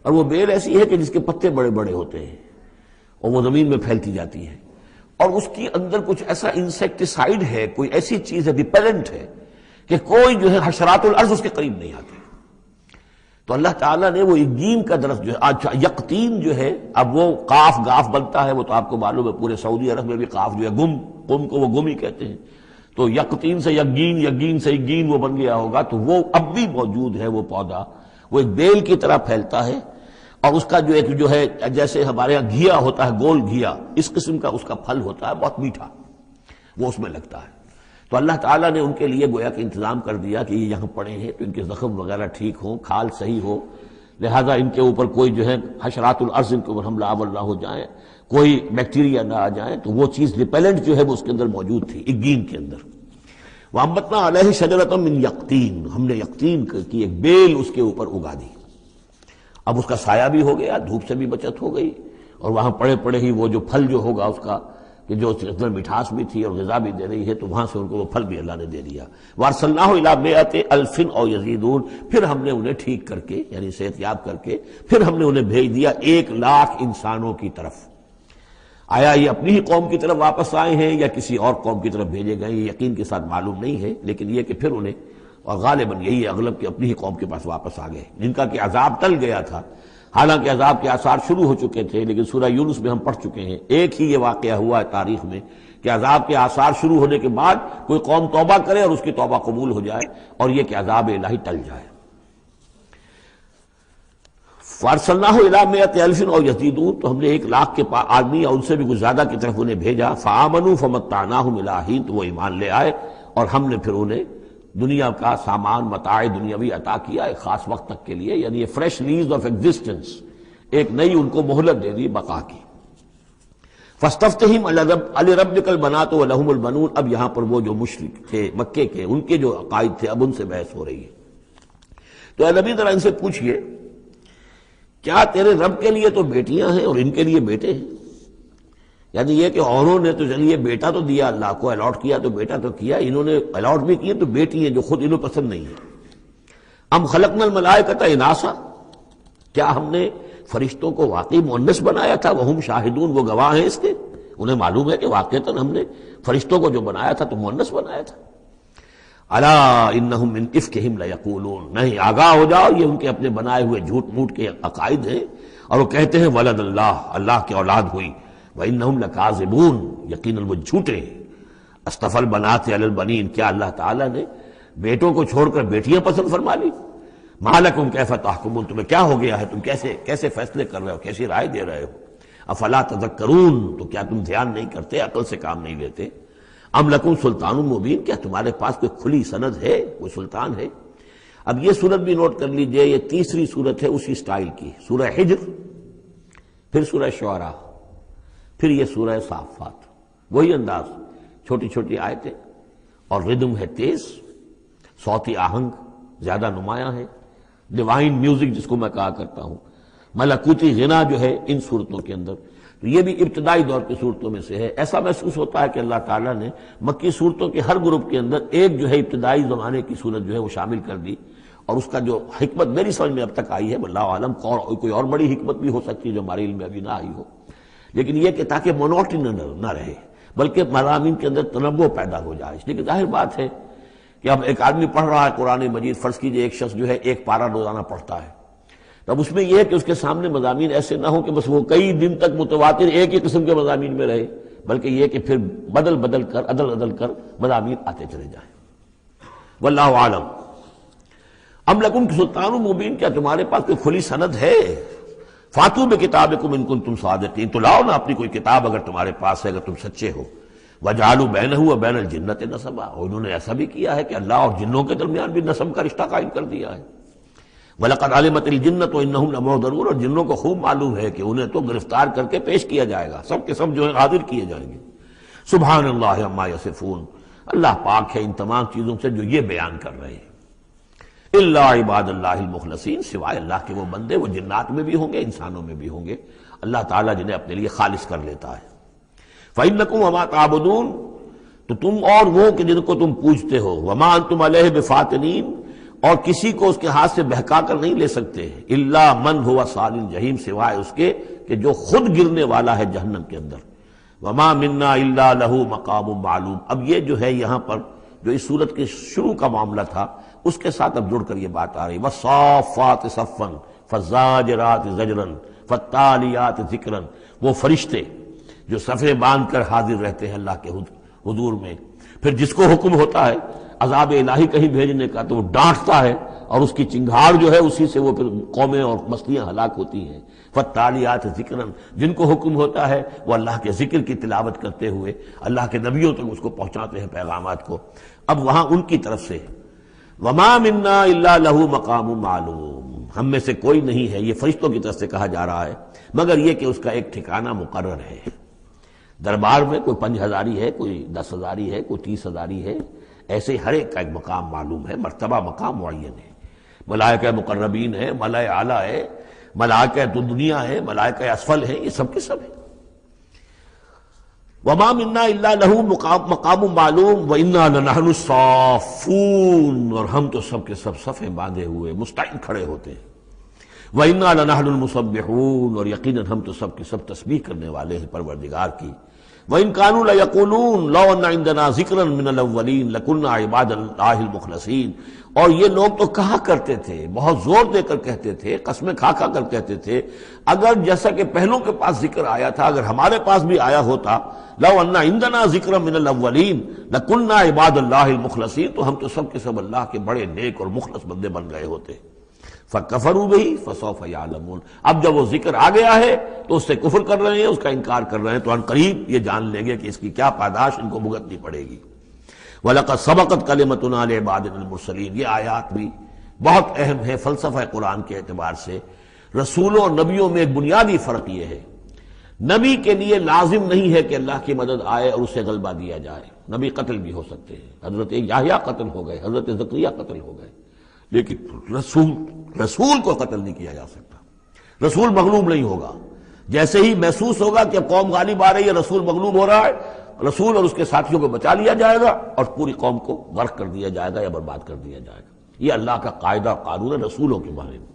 اور وہ بیل ایسی ہے کہ جس کے پتے بڑے بڑے ہوتے ہیں اور وہ زمین میں پھیلتی جاتی ہے، اور اس کی اندر کچھ ایسا انسیکٹیسائیڈ ہے، کوئی ایسی چیز ہے، ریپیلنٹ ہے، کہ کوئی جو ہے حشرات الارض اس کے قریب نہیں آتے۔ تو اللہ تعالیٰ نے وہ اگین کا درخت جو ہے، اچھا یقطین جو ہے، اب وہ قاف گاف بنتا ہے، وہ تو آپ کو معلوم ہے پورے سعودی عرب میں بھی قاف جو ہے قم کو وہ گم ہی کہتے ہیں، تو یقطین سے یقین سے اگین وہ بن گیا ہوگا، تو وہ اب بھی موجود ہے وہ پودا، وہ ایک بیل کی طرح پھیلتا ہے، اور اس کا جو ہے جیسے ہمارے یہاں گھیا ہوتا ہے، گول گھیا، اس قسم کا اس کا پھل ہوتا ہے، بہت میٹھا، وہ اس میں لگتا ہے۔ تو اللہ تعالیٰ نے ان کے لیے گویا کہ انتظام کر دیا کہ یہ یہاں پڑے ہیں تو ان کے زخم وغیرہ ٹھیک ہوں، کھال صحیح ہو، لہذا ان کے اوپر کوئی جو ہے حشرات الارض ان کے اوپر حملہ آور نہ ہو جائیں، کوئی بیکٹیریا نہ آ جائیں، تو وہ چیز ریپیلنٹ جو ہے وہ اس کے اندر موجود تھی اگین کے اندر۔ وَأَنبَتْنَا عَلَيْهِ شَجَرَةً مِّن يَقْطِين، ہم نے یقطین کی ایک بیل اس کے اوپر اگا دی، اب اس کا سایہ بھی ہو گیا، دھوپ سے بھی بچت ہو گئی، اور وہاں پڑے پڑے ہی وہ جو پھل جو ہوگا اس کا، کہ جو اندر مٹھاس بھی تھی اور غذا بھی دے رہی ہے، تو وہاں سے ان کو وہ پھل بھی اللہ نے دے دیا۔ وَأَرْسَلْنَاهُ إِلَىٰ مِائَةِ أَلْفٍ أَوْ يَزِيدُونَ، پھر ہم نے انہیں ٹھیک کر کے یعنی صحت یاب کر کے پھر ہم نے انہیں بھیج دیا 1,00,000 انسانوں کی طرف۔ آیا یہ اپنی ہی قوم کی طرف واپس آئے ہیں یا کسی اور قوم کی طرف بھیجے گئے، یہ یقین کے ساتھ معلوم نہیں ہے، لیکن یہ کہ پھر انہیں، اور غالباً یہی ہے اغلب کہ اپنی ہی قوم کے پاس واپس آ گئے، جن کا کہ عذاب ٹل گیا تھا، حالانکہ عذاب کے آثار شروع ہو چکے تھے، لیکن سورہ یونس میں ہم پڑھ چکے ہیں، ایک ہی یہ واقعہ ہوا ہے تاریخ میں کہ عذاب کے آثار شروع ہونے کے بعد کوئی قوم توبہ کرے اور اس کی توبہ قبول ہو جائے، اور یہ کہ عذاب الہی ٹل جائے۔ فَأَرْسَلْنَاهُ إِلَىٰ مِائَةِ أَلْفٍ أَوْ يَزِيدُونَ، تو ہم نے 1,00,000 کے آدمی یا ان سے بھی کچھ زیادہ کی طرف انہیں بھیجا۔ فَآمَنُوا فَمَتَّعْنَاهُمْ إِلَىٰ حِينٍ، تو وہ ایمان لے آئے اور ہم نے پھر انہیں دنیا کا سامان متاع دنیاوی عطا کیا ایک خاص وقت تک کے لیے، یعنی فریش لیز آف ایگزسٹنس، ایک نئی ان کو مہلت دے دی بقا کی۔ فاستفتہم لربک البنات ولہم البنون، اب یہاں پر وہ جو مشرک تھے مکے کے، ان کے جو عقائد تھے اب ان سے بحث ہو رہی ہے۔ تو اے نبی ذرا ان سے پوچھئے، کیا تیرے رب کے لیے تو بیٹیاں ہیں اور ان کے لیے بیٹے ہیں؟ یعنی یہ کہ اوروں نے تو چلیے بیٹا تو دیا، اللہ کو الاٹ کیا تو بیٹا تو کیا، انہوں نے الاٹ بھی کیے تو بیٹی ہیں جو خود انہوں پسند نہیں ہے۔ ام خلقنا الملائکۃ اناثا، کیا ہم نے فرشتوں کو واقعی مؤنث بنایا تھا؟ وہم شاہدون، وہ گواہ ہیں اس کے، انہیں معلوم ہے کہ واقعتاً ہم نے فرشتوں کو جو بنایا تھا تو مؤنث بنایا تھا۔ الا انہم من افکہم لیقولون، نہیں آگاہ ہو جاؤ، یہ ان کے اپنے بنائے ہوئے جھوٹ موٹ کے عقائد ہیں، اور وہ کہتے ہیں ولد اللہ، اللہ کی اولاد ہوئی، وانہم لکاذبون، یقیناً وہ جھوٹے ہیں۔ اصطفى البنات علی البنین، کیا اللہ تعالیٰ نے بیٹوں کو چھوڑ کر بیٹیاں پسند فرما لی؟ ما لکم کیف تحکمون، تمہیں کیا ہو گیا ہے، تم کیسے فیصلے کر رہے ہو، کیسی رائے دے رہے ہو؟ افلا تذکرون، تو کیا تم دھیان نہیں کرتے، عقل سے کام نہیں لیتے؟ ام لکم سلطان مبین، کیا تمہارے پاس کوئی کھلی سند ہے، کوئی سلطان ہے؟ اب یہ صورت بھی نوٹ کر لیجئے، یہ تیسری صورت ہے اسی سٹائل کی، سورہ حجر، پھر سورہ شعراء، پھر یہ سورہ صافات، وہی انداز، چھوٹی چھوٹی آیتیں، اور ردم ہے تیز، صوتی آہنگ زیادہ نمایاں ہے، ڈیوائن میوزک جس کو میں کہا کرتا ہوں، ملکوتی غنا جو ہے ان صورتوں کے اندر۔ تو یہ بھی ابتدائی دور کی صورتوں میں سے ہے۔ ایسا محسوس ہوتا ہے کہ اللہ تعالیٰ نے مکی صورتوں کے ہر گروپ کے اندر ایک جو ہے ابتدائی زمانے کی صورت جو ہے وہ شامل کر دی، اور اس کا جو حکمت میری سمجھ میں اب تک آئی ہے واللہ عالم کوئی اور بڑی حکمت بھی ہو سکتی ہے جو ہمارے علم میں ابھی نہ آئی ہو، لیکن یہ کہ تاکہ مونوٹنی نہ رہے بلکہ مضامین کے اندر تنوع پیدا ہو جائے۔ اس لیے کہ ظاہر بات ہے کہ اب ایک آدمی پڑھ رہا ہے قرآن مجید، فرض کیجئے ایک شخص جو ہے ایک پارہ روزانہ پڑھتا ہے، تب اس میں یہ ہے کہ اس کے سامنے مضامین ایسے نہ ہوں کہ بس وہ کئی دن تک متواتر ایک ہی قسم کے مضامین میں رہے، بلکہ یہ کہ پھر بدل کر عدل کر مضامین آتے چلے جائیں۔ واللہ عالم۔ ام لکم سلطان مبین، کیا تمہارے پاس کوئی کھلی سند ہے؟ فاتو بکتابکم ان کنتم صادقین، تو لاؤ نا اپنی کوئی کتاب اگر تمہارے پاس ہے، اگر تم سچے ہو۔ وجعلوا بینہ وبین الجنۃ نسبا، اور انہوں نے ایسا بھی کیا ہے کہ اللہ اور جنوں کے درمیان بھی نسب کا رشتہ قائم کر دیا ہے۔ وَلَقَدْ عَلِمَتِ الْجِنَّةُ وَإِنَّهُمْ لَمُحْضَرُونَ، اور جنوں کو خوب معلوم ہے کہ انہیں تو گرفتار کر کے پیش کیا جائے گا، سب کے سب جو ہیں حاضر کیے جائیں گے۔ سبحان اللہ عما یصفون، اللہ پاک ہے ان تمام چیزوں سے جو یہ بیان کر رہے ہیں۔ الا عباد اللہ المخلصین، سوائے اللہ کے وہ بندے، وہ جنات میں بھی ہوں گے انسانوں میں بھی ہوں گے، اللہ تعالیٰ جنہیں اپنے لیے خالص کر لیتا ہے۔ فَإِنَّكُمْ وَمَا تَعْبُدُونَ، تو تم اور وہ کہ جن کو تم پوجتے ہو، وَمَا أَنْتُمْ عَلَيْهِ بِفَاتِنِينَ، اور کسی کو اس کے ہاتھ سے بہکا کر نہیں لے سکتے، الا من هو صال الجحیم، سوائے اس کے کہ جو خود گرنے والا ہے جہنم کے اندر۔ وما منا الا له مقام معلوم، اب یہ جو ہے یہاں پر جو اس صورت کے شروع کا معاملہ تھا اس کے ساتھ اب جڑ کر یہ بات آ رہی، والصافات صفا فالزاجرات زجرا فالتالیات ذکرا، وہ فرشتے جو صفیں باندھ کر حاضر رہتے ہیں اللہ کے حضور میں، پھر جس کو حکم ہوتا ہے عذاب الہی کہیں بھیجنے کا تو وہ ڈانٹتا ہے، اور اس کی چنگھاڑ جو ہے اسی سے وہ پھر قومیں اور بستیاں ہلاک ہوتی ہیں۔ فالتالیات ذکرا، جن کو حکم ہوتا ہے وہ اللہ کے ذکر کی تلاوت کرتے ہوئے اللہ کے نبیوں تک اس کو پہنچاتے ہیں پیغامات کو۔ اب وہاں ان کی طرف سے وما منا الا له مقام معلوم، ہم میں سے کوئی نہیں ہے، یہ فرشتوں کی طرف سے کہا جا رہا ہے، مگر یہ کہ اس کا ایک ٹھکانہ مقرر ہے۔ دربار میں کوئی 5000 ہے، کوئی 10,000 ہے، کوئی 30,000 ہے، ایسے ہر ایک کا ایک مقام معلوم ہے، مرتبہ مقام معین ہے۔ ملائکہ مقربین ہے، ملائکہ اعلیٰ ہے، ملائکہ دنیا ہے، ملائکہ اسفل ہے، یہ سب کے سب ہیں۔ وما منا الا له مقام معلوم وانا لنحن الصافون، اور ہم تو سب کے سب صفیں باندھے ہوئے مستعد کھڑے ہوتے ہیں۔ وانا لنحن المسبحون، اور یقیناً ہم تو سب کے سب تسبیح کرنے والے ہیں پروردگار کی۔ وَإِن كَانُوا لَيَقُولُونَ لَوْ أَنَّ عِندَنَا ذِكْرًا مِّنَ الْأَوَّلِينَ لَكُنَّا عِبَادَ اللَّهِ الْمُخْلَصِينَ، اور یہ لوگ تو کہا کرتے تھے، بہت زور دے کر کہتے تھے، قسمیں کھا کر کہتے تھے، اگر جیسا کہ پہلوں کے پاس ذکر آیا تھا، اگر ہمارے پاس بھی آیا ہوتا، لَوْ أَنَّ عِندَنَا ذِكْرًا مِّنَ الْأَوَّلِينَ لَكُنَّا عِبَادَ اللَّهِ الْمُخْلَصِينَ، تو ہم تو سب کے سب اللہ کے بڑے نیک اور مخلص بندے بن گئے ہوتے۔ فَكَفَرُوا بِهِ فَسَوْفَ يَعْلَمُونَ، اب جب وہ ذکر آ گیا ہے تو اس سے کفر کر رہے ہیں، اس کا انکار کر رہے ہیں، تو ان قریب یہ جان لیں گے کہ اس کی کیا پاداش ان کو بھگتنی پڑے گی۔ وَلَقَدْ سَبَقَتْ كَلِمَتُنَا لِعِبَادِنَا الْمُرْسَلِينَ، یہ آیات بھی بہت اہم ہے فلسفہ قرآن کے اعتبار سے۔ رسولوں اور نبیوں میں ایک بنیادی فرق یہ ہے، نبی کے لیے لازم نہیں ہے کہ اللہ کی مدد آئے اور اسے غلبہ دیا جائے، نبی قتل بھی ہو سکتے ہیں، حضرت یحییٰ قتل ہو گئے، حضرت زکریا قتل ہو گئے، لیکن رسول کو قتل نہیں کیا جا سکتا، رسول مغلوب نہیں ہوگا۔ جیسے ہی محسوس ہوگا کہ اب قوم غالب آ رہی ہے، رسول مغلوب ہو رہا ہے، رسول اور اس کے ساتھیوں کو بچا لیا جائے گا اور پوری قوم کو غرق کر دیا جائے گا یا برباد کر دیا جائے گا۔ یہ اللہ کا قاعدہ قانون ہے رسولوں کے بارے میں۔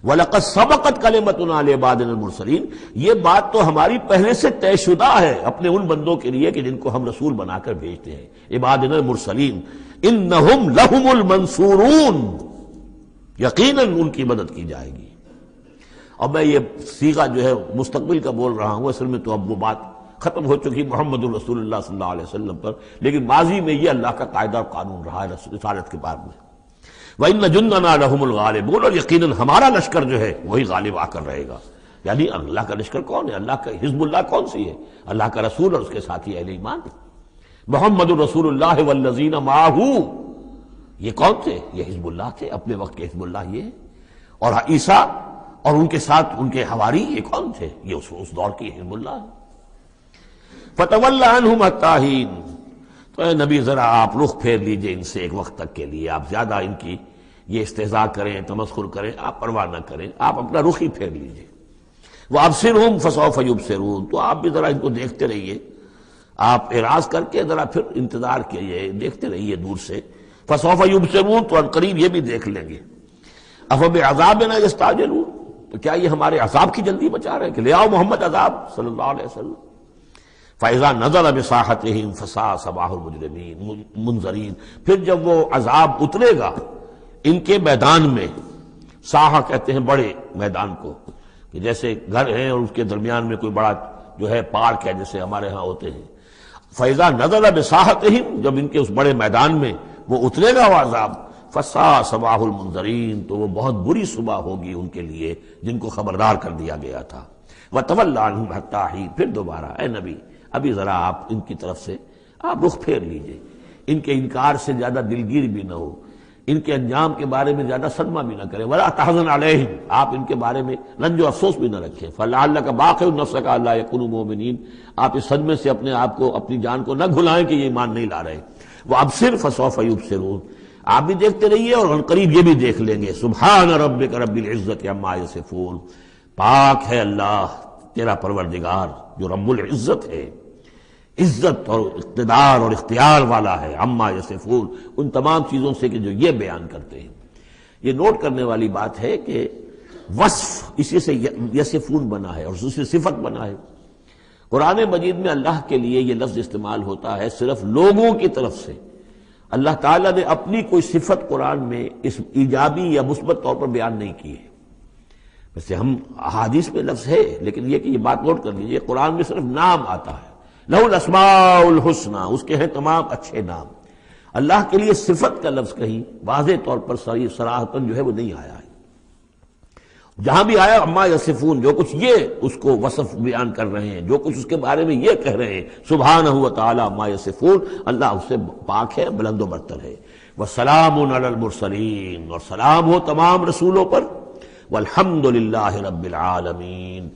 وَلَقَدْ سَبَقَتْ كَلِمَتُنَا لِعِبَادِنَا الْمُرْسَلِينَ، یہ بات تو ہماری پہلے سے طے شدہ ہے اپنے ان بندوں کے لیے کہ جن کو ہم رسول بنا کر بھیجتے ہیں، عبادنا المرسلین، انہم لہم المنصورون، یقیناً ان کی مدد کی جائے گی۔ اور میں یہ صیغہ جو ہے مستقبل کا بول رہا ہوں، اصل میں تو اب وہ بات ختم ہو چکی محمد الرسول اللہ صلی اللہ علیہ وسلم پر، لیکن ماضی میں یہ اللہ کا قاعدہ اور قانون رہا ہے رسالت کے بعد میں۔ وَإِنَّ جُنْدَنَا لَهُمُ الْغَالِبُونَ، اور یقیناً ہمارا لشکر جو ہے وہی غالب آ کر رہے گا۔ یعنی اللہ کا لشکر کون ہے؟ اللہ کا حزب اللہ کون سی ہے؟ اللہ کا رسول اور اس کے ساتھی اہل ایمان، محمد الرسول اللہ والذین معہ، یہ کون تھے؟ یہ حزب اللہ تھے، اپنے وقت کے حزب اللہ یہ ہے۔ اور عیسیٰ اور ان کے ساتھ ان کے حواری یہ کون تھے؟ یہ اس دور کی حزب اللہ ہے۔ فَتَوَلَّ عَنْهُمْ حَتَّىٰ حِينٍ، تو اے نبی ذرا آپ رخ پھیر لیجئے ان سے ایک وقت تک کے لیے، آپ زیادہ ان کی یہ استہزاء کریں، تمسخر کریں، آپ پرواہ نہ کریں، آپ اپنا رخ ہی پھیر لیجئے۔ وَأَبْصِرْهُمْ فَسَوْفَ يُبْصِرُونَ، تو آپ بھی ذرا ان کو دیکھتے رہیے، آپ اعراض کر کے ذرا پھر انتظار کیجئے، دیکھتے رہیے دور سے۔ فَسَوْفَ يُبْصِرُونَ، تو ان قریب یہ بھی دیکھ لیں گے۔ افبعذابنا یستعجلون، تو کیا یہ ہمارے عذاب کی جلدی بچا رہے ہیں کہ لے آؤ محمد عذاب صلی اللہ علیہ وسلم۔ فَإِذَا نَزَلَ بِسَاحَتِهِمْ فَسَاءَ صَبَاحُ الْمُجْرِمِينَ منذرین، پھر جب وہ عذاب اترے گا ان کے میدان میں، ساحہ کہتے ہیں بڑے میدان کو، کہ جیسے گھر ہیں اور اس کے درمیان میں کوئی بڑا جو ہے پارک ہے جیسے ہمارے ہاں ہوتے ہیں۔ فَإِذَا نَزَلَ بِسَاحَتِهِمْ، جب ان کے اس بڑے میدان میں وہ اترے گا وہ عذاب، فَسَاءَ صَبَاحُ الْمُنذَرِينَ، تو وہ بہت بری صبح ہوگی ان کے لیے جن کو خبردار کر دیا گیا تھا۔ وَتَوَلَّ عَنْهُمْ حَتَّىٰ حِينٍ، پھر دوبارہ اے نبی ابھی ذرا آپ ان کی طرف سے آپ رخ پھیر لیجئے، ان کے انکار سے زیادہ دلگیر بھی نہ ہو، ان کے انجام کے بارے میں زیادہ صدمہ بھی نہ کریں۔ وَلَا تَحْزَنْ عَلَيْهِمْ، آپ ان کے بارے میں رنج و افسوس بھی نہ رکھیں۔ فَلَعَلَّكَ بَاخِعٌ نَفْسَكَ أَلَّا يَكُونُوا مُؤْمِنِينَ، آپ اس صدمے سے اپنے آپ کو، اپنی جان کو نہ گھلائیں کہ یہ ایمان نہیں لا رہے۔ وَأَبْصِرْ فَسَوْفَ يُبْصِرُونَ، آپ بھی دیکھتے رہیے اور عنقریب یہ بھی دیکھ لیں گے۔ سبحان ربک رب العزت عما یصفون، پاک ہے اللہ تیرا پروردگار جو رب العزت ہے، عزت اور اقتدار اور اختیار والا ہے، عما یصفون، ان تمام چیزوں سے کہ جو یہ بیان کرتے ہیں۔ یہ نوٹ کرنے والی بات ہے کہ وصف اسی سے یصفون بنا ہے اور اس سے صفت بنا ہے۔ قرآن مجید میں اللہ کے لیے یہ لفظ استعمال ہوتا ہے صرف لوگوں کی طرف سے۔ اللہ تعالیٰ نے اپنی کوئی صفت قرآن میں اس ایجابی یا مثبت طور پر بیان نہیں کی ہے۔ ویسے ہم احادیث میں لفظ ہے، لیکن یہ کہ یہ بات نوٹ کر لیجیے، قرآن میں صرف نام آتا ہے، لہ الاسماء الحسنی، اس کے ہیں تمام اچھے نام۔ اللہ کے لیے صفت کا لفظ کہیں واضح طور پر صراحتاً جو ہے وہ نہیں آیا ہے۔ جہاں بھی آیا اما یصفون، جو کچھ یہ اس کو وصف بیان کر رہے ہیں، جو کچھ اس کے بارے میں یہ کہہ رہے ہیں، سبحانہ و تعالی اما یصفون، اللہ اس سے پاک ہے، بلند و برتر ہے۔ وسلام علی المرسلین، اور سلام ہو تمام رسولوں پر، والحمد للہ رب العالمین،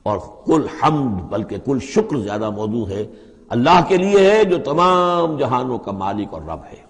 اور کل حمد بلکہ کل شکر زیادہ موضوع ہے اللہ کے لیے ہے جو تمام جہانوں کا مالک اور رب ہے۔